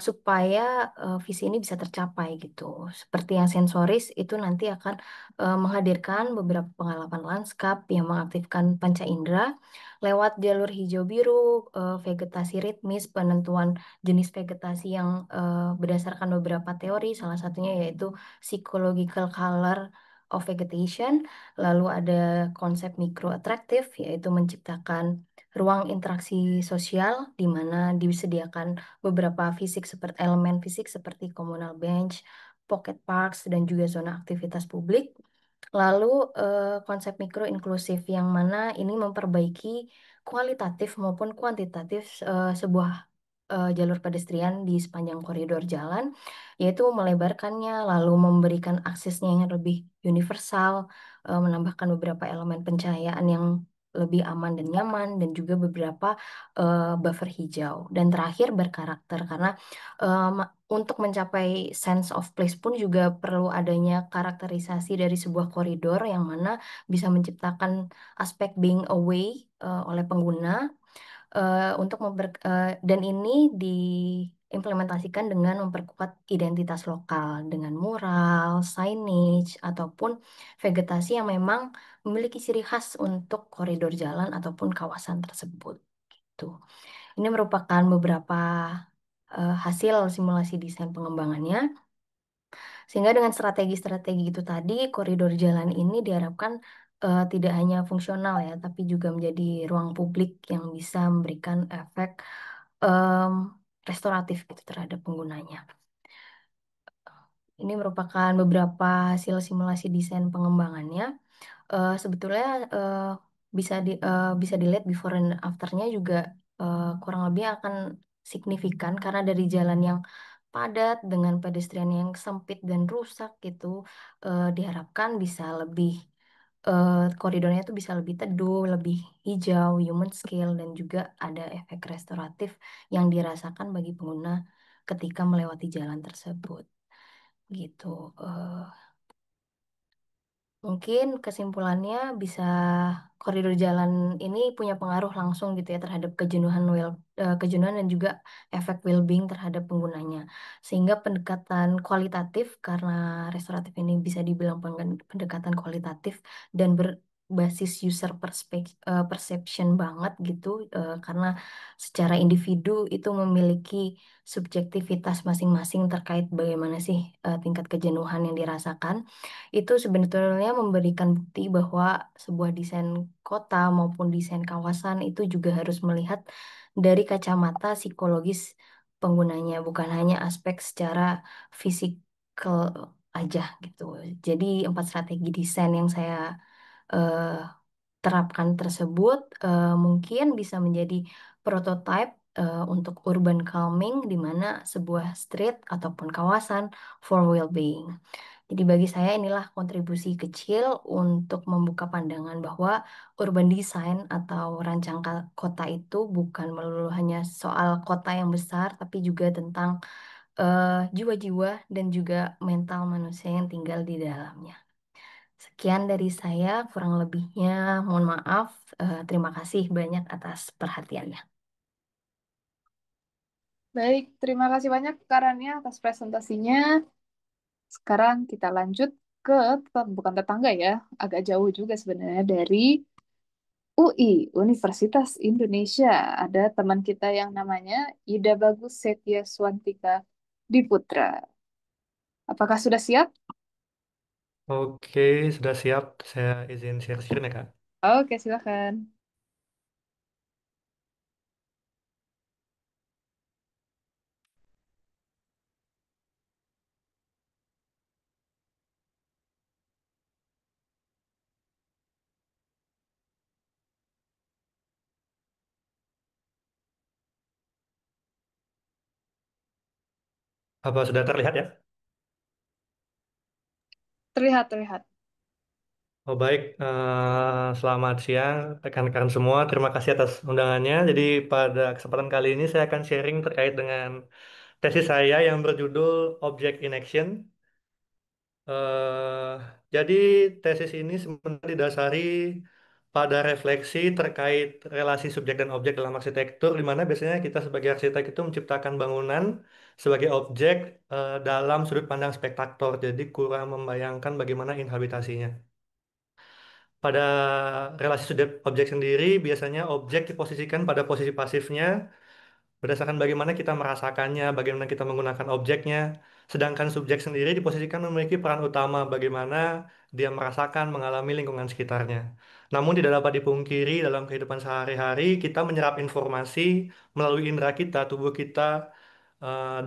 supaya visi ini bisa tercapai gitu. Seperti yang sensoris itu nanti akan menghadirkan beberapa pengalaman lanskap yang mengaktifkan panca indera lewat jalur hijau biru, vegetasi ritmis, penentuan jenis vegetasi yang berdasarkan beberapa teori, salah satunya yaitu psychological color of vegetation. Lalu ada konsep mikro atraktif, yaitu menciptakan ruang interaksi sosial di mana disediakan beberapa elemen fisik seperti communal bench, pocket parks, dan juga zona aktivitas publik. Lalu konsep mikro inklusif yang mana ini memperbaiki kualitatif maupun kuantitatif sebuah jalur pedestrian di sepanjang koridor jalan, yaitu melebarkannya, lalu memberikan aksesnya yang lebih universal, menambahkan beberapa elemen pencahayaan yang lebih aman dan nyaman, dan juga beberapa buffer hijau. Dan terakhir berkarakter, karena untuk mencapai sense of place pun juga perlu adanya karakterisasi dari sebuah koridor yang mana bisa menciptakan aspek being away oleh pengguna dan ini diimplementasikan dengan memperkuat identitas lokal dengan mural, signage, ataupun vegetasi yang memang memiliki ciri khas untuk koridor jalan ataupun kawasan tersebut. Gitu. Ini merupakan beberapa hasil simulasi desain pengembangannya. Sehingga dengan strategi-strategi itu tadi, koridor jalan ini diharapkan tidak hanya fungsional ya, tapi juga menjadi ruang publik yang bisa memberikan efek em, restoratif gitu terhadap penggunanya. Ini merupakan beberapa hasil simulasi desain pengembangannya. Sebetulnya bisa dilihat before and afternya juga kurang lebih akan signifikan karena dari jalan yang padat dengan pedestrian yang sempit dan rusak gitu diharapkan bisa lebih koridornya itu bisa lebih teduh, lebih hijau, human scale, dan juga ada efek restoratif yang dirasakan bagi pengguna ketika melewati jalan tersebut gitu. Mungkin kesimpulannya bisa koridor jalan ini punya pengaruh langsung gitu ya terhadap kejenuhan dan juga efek well-being terhadap penggunanya. Sehingga pendekatan kualitatif karena restoratif ini bisa dibilang pendekatan kualitatif dan berbasis user perception banget gitu karena secara individu itu memiliki subjektivitas masing-masing terkait bagaimana sih tingkat kejenuhan yang dirasakan itu sebetulnya memberikan bukti bahwa sebuah desain kota maupun desain kawasan itu juga harus melihat dari kacamata psikologis penggunanya, bukan hanya aspek secara fisikal aja gitu. Jadi 4 strategi desain yang saya eh, terapkan tersebut mungkin bisa menjadi prototype untuk urban calming di mana sebuah street ataupun kawasan for well-being. Jadi bagi saya inilah kontribusi kecil untuk membuka pandangan bahwa urban design atau kota itu bukan melulu hanya soal kota yang besar, tapi juga tentang jiwa-jiwa dan juga mental manusia yang tinggal di dalamnya. Sekian dari saya, kurang lebihnya mohon maaf. Terima kasih banyak atas perhatiannya. Baik, terima kasih banyak Kak Rania atas presentasinya. Sekarang kita lanjut ke bukan tetangga ya, agak jauh juga sebenarnya dari UI, Universitas Indonesia. Ada teman kita yang namanya Ida Bagus Setia Swantika Diputra. Apakah sudah siap? Oke, sudah siap. Saya izin share screen ya, Kak. Oke, silakan. Apa sudah terlihat ya? Terlihat, terlihat. Oh baik, selamat siang rekan-rekan semua. Terima kasih atas undangannya. Jadi pada kesempatan kali ini saya akan sharing terkait dengan tesis saya yang berjudul Object in Action. Eh, jadi tesis ini sebenarnya didasari pada refleksi terkait relasi subjek dan objek dalam arsitektur, di mana biasanya kita sebagai arsitek itu menciptakan bangunan sebagai objek dalam sudut pandang spektator, jadi kurang membayangkan bagaimana inhabitasinya. Pada relasi subjek objek sendiri, biasanya objek diposisikan pada posisi pasifnya berdasarkan bagaimana kita merasakannya, bagaimana kita menggunakan objeknya. Sedangkan subjek sendiri diposisikan memiliki peran utama bagaimana dia merasakan, mengalami lingkungan sekitarnya. Namun tidak dapat dipungkiri dalam kehidupan sehari-hari kita menyerap informasi melalui indera kita, tubuh kita,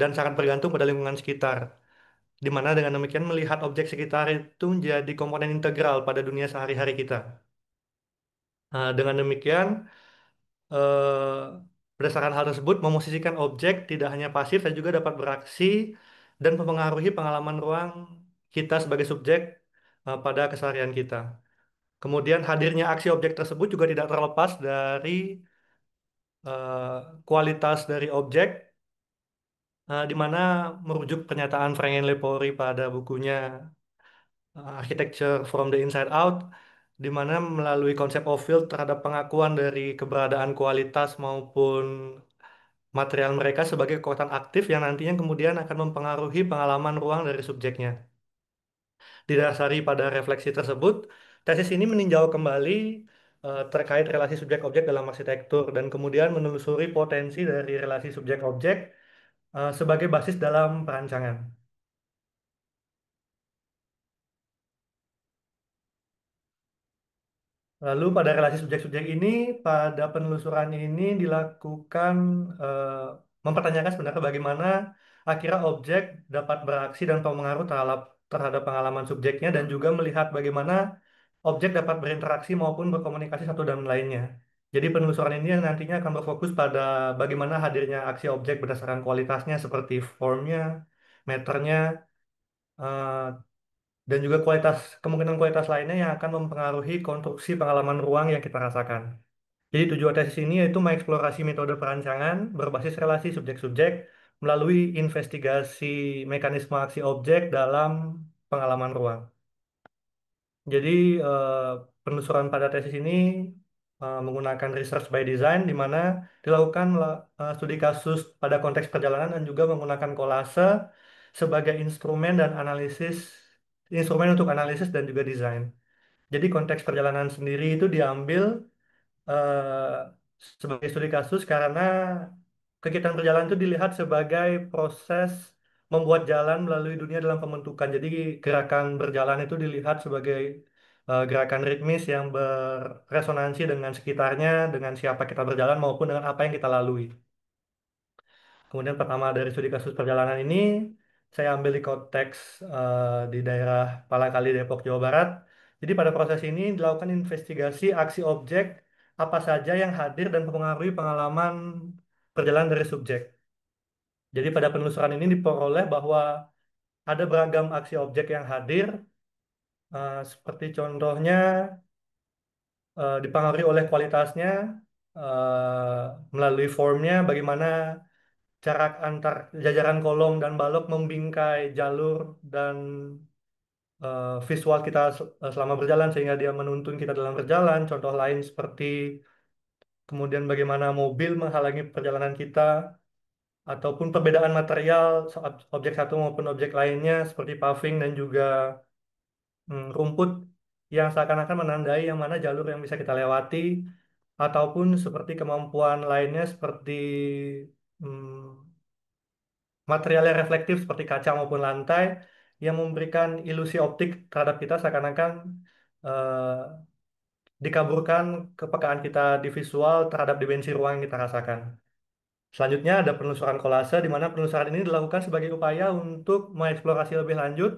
dan sangat bergantung pada lingkungan sekitar. Di mana dengan demikian melihat objek sekitar itu menjadi komponen integral pada dunia sehari-hari kita. Dengan demikian, eh, berdasarkan hal tersebut, memosisikan objek tidak hanya pasif, dan juga dapat beraksi dan mempengaruhi pengalaman ruang kita sebagai subjek pada keseharian kita. Kemudian hadirnya aksi objek tersebut juga tidak terlepas dari eh, kualitas dari objek, di mana merujuk pernyataan Frank Lepori pada bukunya Architecture from the Inside Out, di mana melalui konsep of field terhadap pengakuan dari keberadaan kualitas maupun material mereka sebagai kekuatan aktif yang nantinya kemudian akan mempengaruhi pengalaman ruang dari subjeknya. Didasari pada refleksi tersebut, tesis ini meninjau kembali terkait relasi subjek-objek dalam arsitektur dan kemudian menelusuri potensi dari relasi subjek-objek sebagai basis dalam perancangan. Lalu pada relasi subjek-subjek ini, pada penelusuran ini dilakukan eh, mempertanyakan sebenarnya bagaimana akhirnya objek dapat beraksi dan berpengaruh terhadap pengalaman subjeknya dan juga melihat bagaimana objek dapat berinteraksi maupun berkomunikasi satu dan lainnya. Jadi penelusuran ini nantinya akan berfokus pada bagaimana hadirnya aksi objek berdasarkan kualitasnya seperti formnya, meternya, eh, dan juga kemungkinan kualitas lainnya yang akan mempengaruhi konstruksi pengalaman ruang yang kita rasakan. Jadi tujuan tesis ini yaitu mengeksplorasi metode perancangan berbasis relasi subjek-subjek melalui investigasi mekanisme aksi objek dalam pengalaman ruang. Jadi eh, penelusuran pada tesis ini menggunakan research by design di mana dilakukan studi kasus pada konteks perjalanan dan juga menggunakan kolase sebagai instrumen untuk analisis dan juga desain. Jadi konteks perjalanan sendiri itu diambil eh, sebagai studi kasus karena kegiatan berjalan itu dilihat sebagai proses membuat jalan melalui dunia dalam pembentukan. Jadi gerakan berjalan itu dilihat sebagai gerakan ritmis yang berresonansi dengan sekitarnya, dengan siapa kita berjalan maupun dengan apa yang kita lalui. Kemudian pertama dari studi kasus perjalanan ini, saya ambil di konteks di daerah Palakali, Depok, Jawa Barat. Jadi pada proses ini dilakukan investigasi aksi objek apa saja yang hadir dan mempengaruhi pengalaman perjalanan dari subjek. Jadi pada penelusuran ini diperoleh bahwa ada beragam aksi objek yang hadir, seperti contohnya dipengaruhi oleh kualitasnya, melalui formnya, bagaimana jarak antar jajaran kolom dan balok membingkai jalur dan visual kita selama berjalan sehingga dia menuntun kita dalam berjalan. Contoh lain seperti kemudian bagaimana mobil menghalangi perjalanan kita ataupun perbedaan material objek satu maupun objek lainnya seperti paving dan juga rumput yang seakan-akan menandai yang mana jalur yang bisa kita lewati ataupun seperti kemampuan lainnya seperti hmm, material yang reflektif seperti kaca maupun lantai yang memberikan ilusi optik terhadap kita seakan-akan eh, dikaburkan kepekaan kita di visual terhadap dimensi ruang yang kita rasakan. Selanjutnya ada penelusuran kolase, di mana penelusuran ini dilakukan sebagai upaya untuk mengeksplorasi lebih lanjut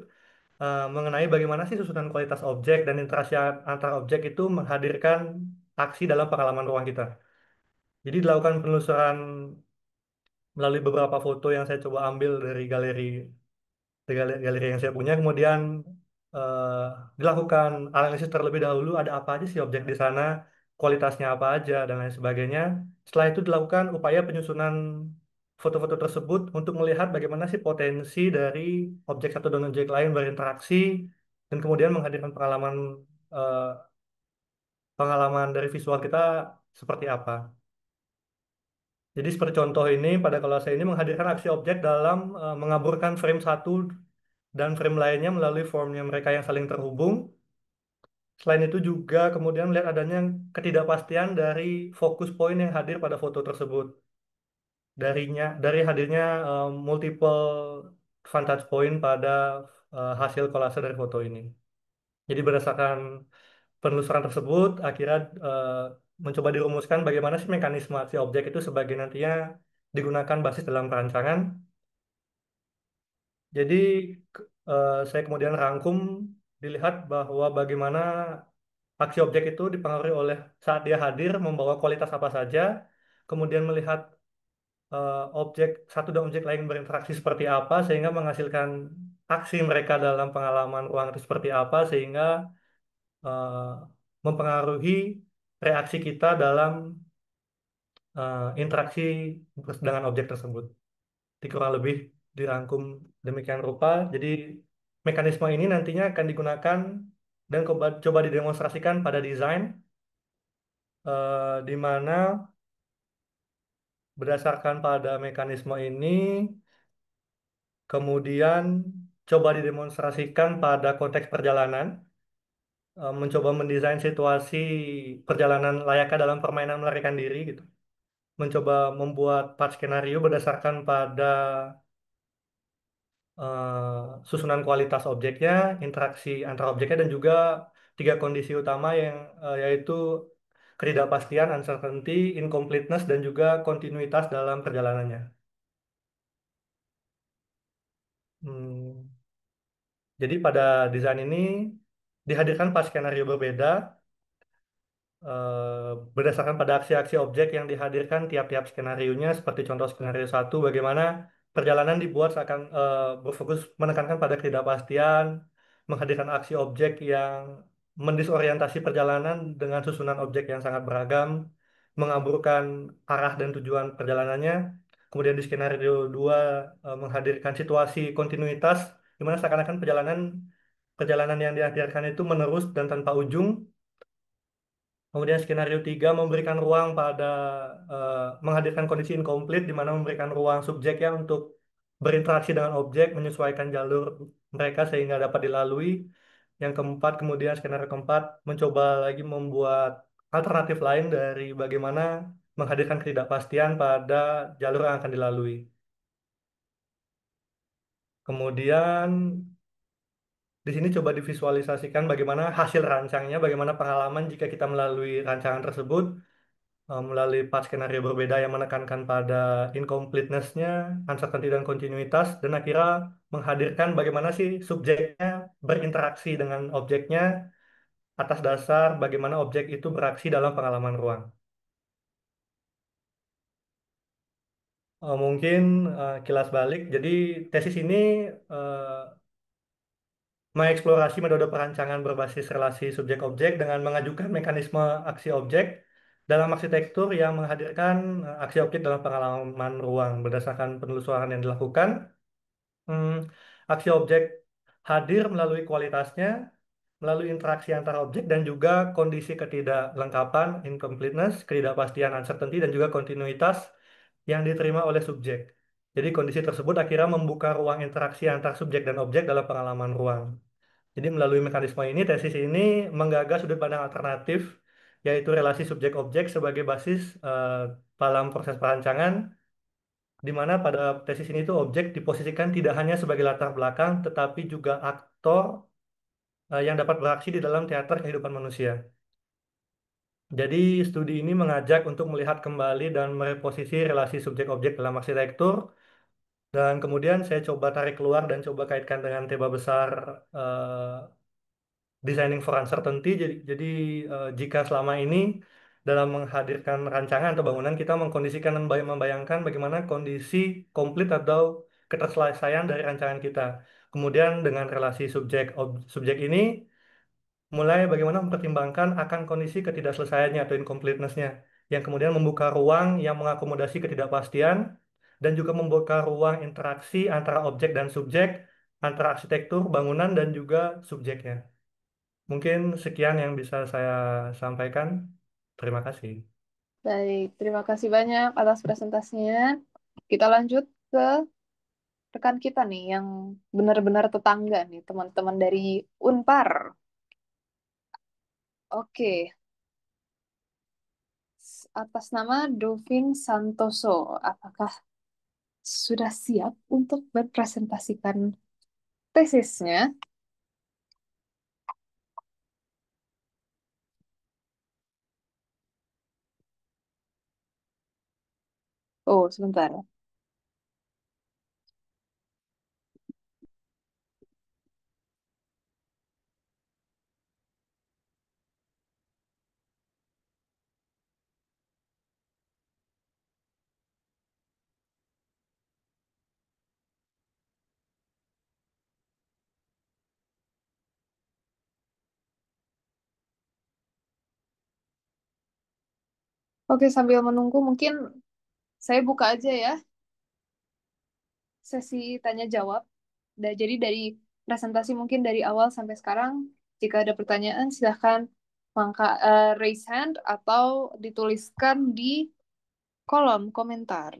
mengenai bagaimana sih susunan kualitas objek dan interaksi antar objek itu menghadirkan aksi dalam pengalaman ruang kita. Jadi dilakukan penelusuran melalui beberapa foto yang saya coba ambil dari galeri yang saya punya, kemudian eh, dilakukan analisis terlebih dahulu ada apa aja sih objek di sana, kualitasnya apa aja dan lain sebagainya. Setelah itu dilakukan upaya penyusunan foto-foto tersebut untuk melihat bagaimana sih potensi dari objek satu dan objek lain berinteraksi dan kemudian menghadirkan eh, pengalaman dari visual kita seperti apa. Jadi seperti contoh ini pada kolase ini menghadirkan aksi objek dalam mengaburkan frame satu dan frame lainnya melalui formnya mereka yang saling terhubung. Selain itu juga kemudian melihat adanya ketidakpastian dari fokus point yang hadir pada foto tersebut. Dari hadirnya multiple vantage point pada hasil kolase dari foto ini. Jadi berdasarkan penelusuran tersebut, akhirnya eh, mencoba dirumuskan bagaimana sih mekanisme aksi objek itu sebagai nantinya digunakan basis dalam perancangan. Jadi saya kemudian rangkum dilihat bahwa bagaimana aksi objek itu dipengaruhi oleh saat dia hadir membawa kualitas apa saja, kemudian melihat objek satu dan objek lain berinteraksi seperti apa sehingga menghasilkan aksi mereka dalam pengalaman ruang itu seperti apa sehingga eh, mempengaruhi reaksi kita dalam interaksi dengan objek tersebut. Jadi kurang lebih dirangkum demikian rupa. Jadi mekanisme ini nantinya akan digunakan dan coba didemonstrasikan pada desain di mana berdasarkan pada mekanisme ini kemudian coba didemonstrasikan pada konteks perjalanan, mencoba mendesain situasi perjalanan layaknya dalam permainan melarikan diri gitu. Mencoba membuat part skenario berdasarkan pada susunan kualitas objeknya, interaksi antara objeknya dan juga tiga kondisi utama yang yaitu ketidakpastian, uncertainty, incompleteness dan juga kontinuitas dalam perjalanannya. Hmm, Jadi pada desain ini dihadirkan empat skenario berbeda berdasarkan pada aksi-aksi objek yang dihadirkan tiap-tiap skenarionya. Seperti contoh skenario satu, bagaimana perjalanan dibuat seakan berfokus menekankan pada ketidakpastian, menghadirkan aksi objek yang mendisorientasi perjalanan dengan susunan objek yang sangat beragam, mengaburkan arah dan tujuan perjalanannya. Kemudian di skenario 2 menghadirkan situasi kontinuitas, di mana seakan-akan perjalanan yang dihadirkan itu menerus dan tanpa ujung. Kemudian skenario 3 memberikan ruang pada menghadirkan kondisi incomplete di mana memberikan ruang subjeknya untuk berinteraksi dengan objek, menyesuaikan jalur mereka sehingga dapat dilalui. Yang keempat, kemudian skenario keempat mencoba lagi membuat alternatif lain dari bagaimana menghadirkan ketidakpastian pada jalur yang akan dilalui. Kemudian di sini coba divisualisasikan bagaimana hasil rancangnya, bagaimana pengalaman jika kita melalui rancangan tersebut melalui empat skenario berbeda yang menekankan pada incompleteness-nya, uncertainty dan kontinuitas, dan akhirnya menghadirkan bagaimana sih subjeknya berinteraksi dengan objeknya atas dasar bagaimana objek itu beraksi dalam pengalaman ruang. Mungkin kilas balik. Jadi tesis ini eh, mengeksplorasi metode perancangan berbasis relasi subjek-objek dengan mengajukan mekanisme aksi objek dalam arsitektur yang menghadirkan aksi objek dalam pengalaman ruang berdasarkan penelusuran yang dilakukan. Hmm, aksi objek hadir melalui kualitasnya, melalui interaksi antara objek dan juga kondisi ketidaklengkapan, incompleteness, ketidakpastian, uncertainty, dan juga kontinuitas yang diterima oleh subjek. Jadi kondisi tersebut akhirnya membuka ruang interaksi antar subjek dan objek dalam pengalaman ruang. Jadi melalui mekanisme ini, tesis ini menggagas sudut pandang alternatif, yaitu relasi subjek-objek sebagai basis dalam proses perancangan, di mana pada tesis ini tuh objek diposisikan tidak hanya sebagai latar belakang, tetapi juga aktor yang dapat beraksi di dalam teater kehidupan manusia. Jadi studi ini mengajak untuk melihat kembali dan mereposisi relasi subjek-objek dalam arsitektur, dan kemudian saya coba tarik keluar dan coba kaitkan dengan tema besar eh, Designing for Uncertainty. Jadi jika selama ini dalam menghadirkan rancangan atau bangunan kita mengkondisikan dan membayangkan bagaimana kondisi komplit atau keterselesaian dari rancangan kita. Kemudian dengan relasi subjek ini mulai bagaimana mempertimbangkan akan kondisi ketidakselesaiannya atau incompleteness-nya yang kemudian membuka ruang yang mengakomodasi ketidakpastian dan juga membuka ruang interaksi antara objek dan subjek, antara arsitektur, bangunan, dan juga subjeknya. Mungkin sekian yang bisa saya sampaikan. Terima kasih. Baik, terima kasih banyak atas presentasinya. Kita lanjut ke rekan kita nih yang benar-benar tetangga nih, teman-teman dari Unpar. Oke, atas nama Dovin Santoso, apakah sudah siap untuk berpresentasikan tesisnya? Oh, sebentar. Oke, sambil menunggu mungkin saya buka aja ya sesi tanya jawab. Jadi dari presentasi mungkin dari awal sampai sekarang, jika ada pertanyaan silahkan raise hand atau dituliskan di kolom komentar.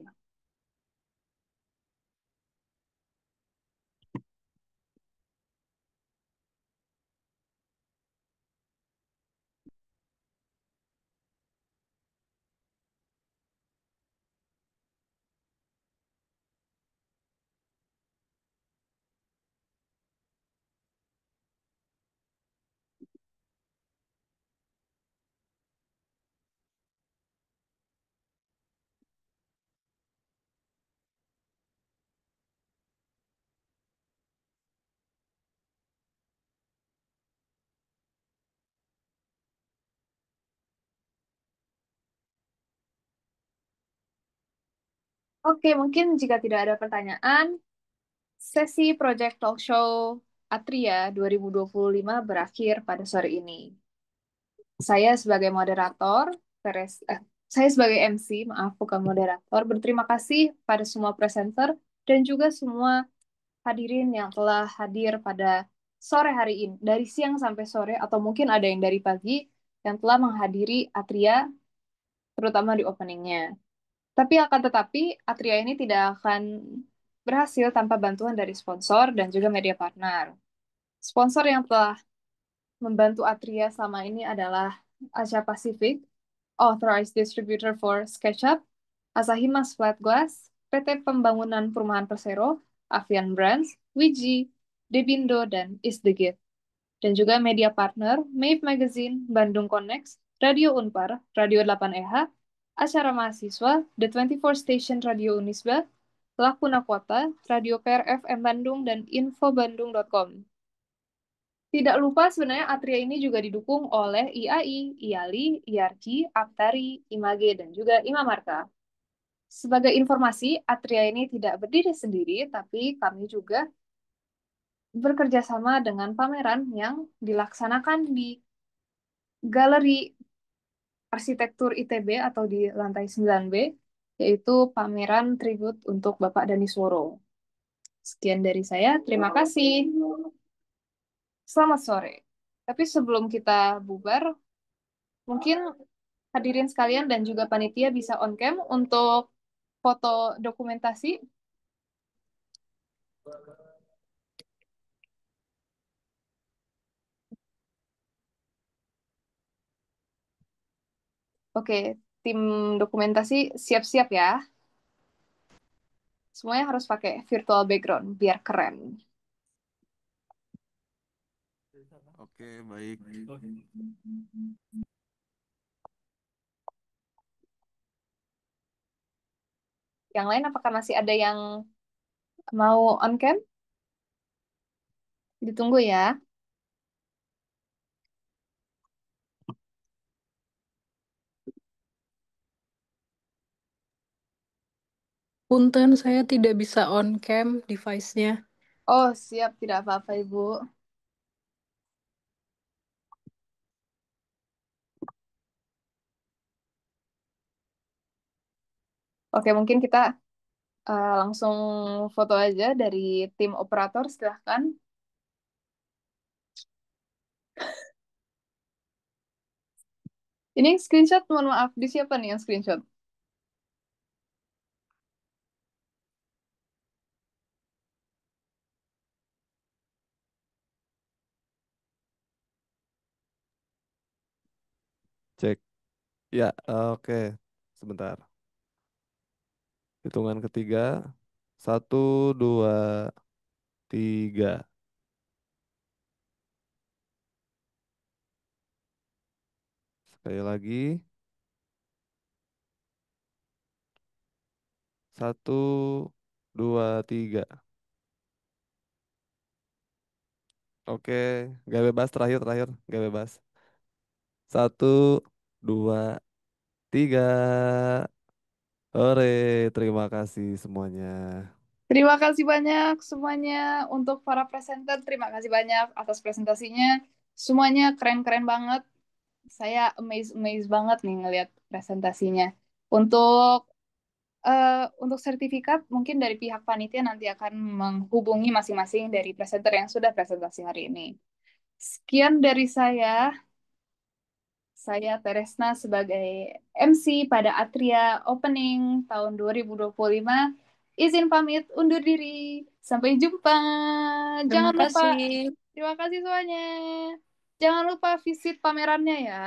Oke, mungkin jika tidak ada pertanyaan, sesi Project Talk Show Atria 2025 berakhir pada sore ini. Saya sebagai moderator, saya sebagai MC, maaf bukan moderator, berterima kasih pada semua presenter dan juga semua hadirin yang telah hadir pada sore hari ini, dari siang sampai sore, atau mungkin ada yang dari pagi, yang telah menghadiri Atria, terutama di openingnya. Tapi akan tetapi, Atria ini tidak akan berhasil tanpa bantuan dari sponsor dan juga media partner. Sponsor yang telah membantu Atria selama ini adalah Asia Pacific, Authorized Distributor for SketchUp, Asahi Mas Flat Glass, PT Pembangunan Perumahan Persero, Avian Brands, Wiji, Debindo, dan Is The Gift. Dan juga media partner, Maeve Magazine, Bandung Connect, Radio Unpar, Radio 8EH, Acara Mahasiswa, The 24 Station Radio Unisba, Lakuna Kota, Radio PRFM Bandung, dan infobandung.com. Tidak lupa sebenarnya Atria ini juga didukung oleh IAI, IALI, IARCI, Aptari, IMAGE, dan juga Imamarka. Sebagai informasi, Atria ini tidak berdiri sendiri, tapi kami juga bekerja sama dengan pameran yang dilaksanakan di Galeri Arsitektur ITB atau di lantai 9B, yaitu pameran tribut untuk Bapak Danisworo. Sekian dari saya, terima kasih. Selamat sore. Tapi sebelum kita bubar, mungkin hadirin sekalian dan juga panitia bisa on cam untuk foto dokumentasi. Oke, tim dokumentasi siap-siap ya. Semuanya harus pakai virtual background biar keren. Oke, baik. Yang lain apakah masih ada yang mau on cam? Ditunggu ya. Punten, saya tidak bisa on cam device-nya. Oh, siap. Tidak apa-apa, Ibu. Oke, mungkin kita langsung foto aja dari tim operator. Silahkan. Ini screenshot, mohon maaf. Di siapa nih yang screenshot? Cek. Ya, oke. Sebentar. Hitungan ketiga. 1, 2, 3. Sekali lagi. 1, 2, 3. Oke, gak bebas terakhir, gak bebas. 1, 2, 3. Ore, terima kasih semuanya. Terima kasih banyak semuanya untuk para presenter. Terima kasih banyak atas presentasinya. Semuanya keren-keren banget. Saya amazed banget nih ngelihat presentasinya. Untuk untuk sertifikat mungkin dari pihak panitia nanti akan menghubungi masing-masing dari presenter yang sudah presentasi hari ini. Sekian dari saya. Saya Teresna sebagai MC pada Atria Opening tahun 2025. Izin pamit undur diri. Sampai jumpa. Terima Jangan lupa. kasih. Terima kasih semuanya. Jangan lupa visit pamerannya ya.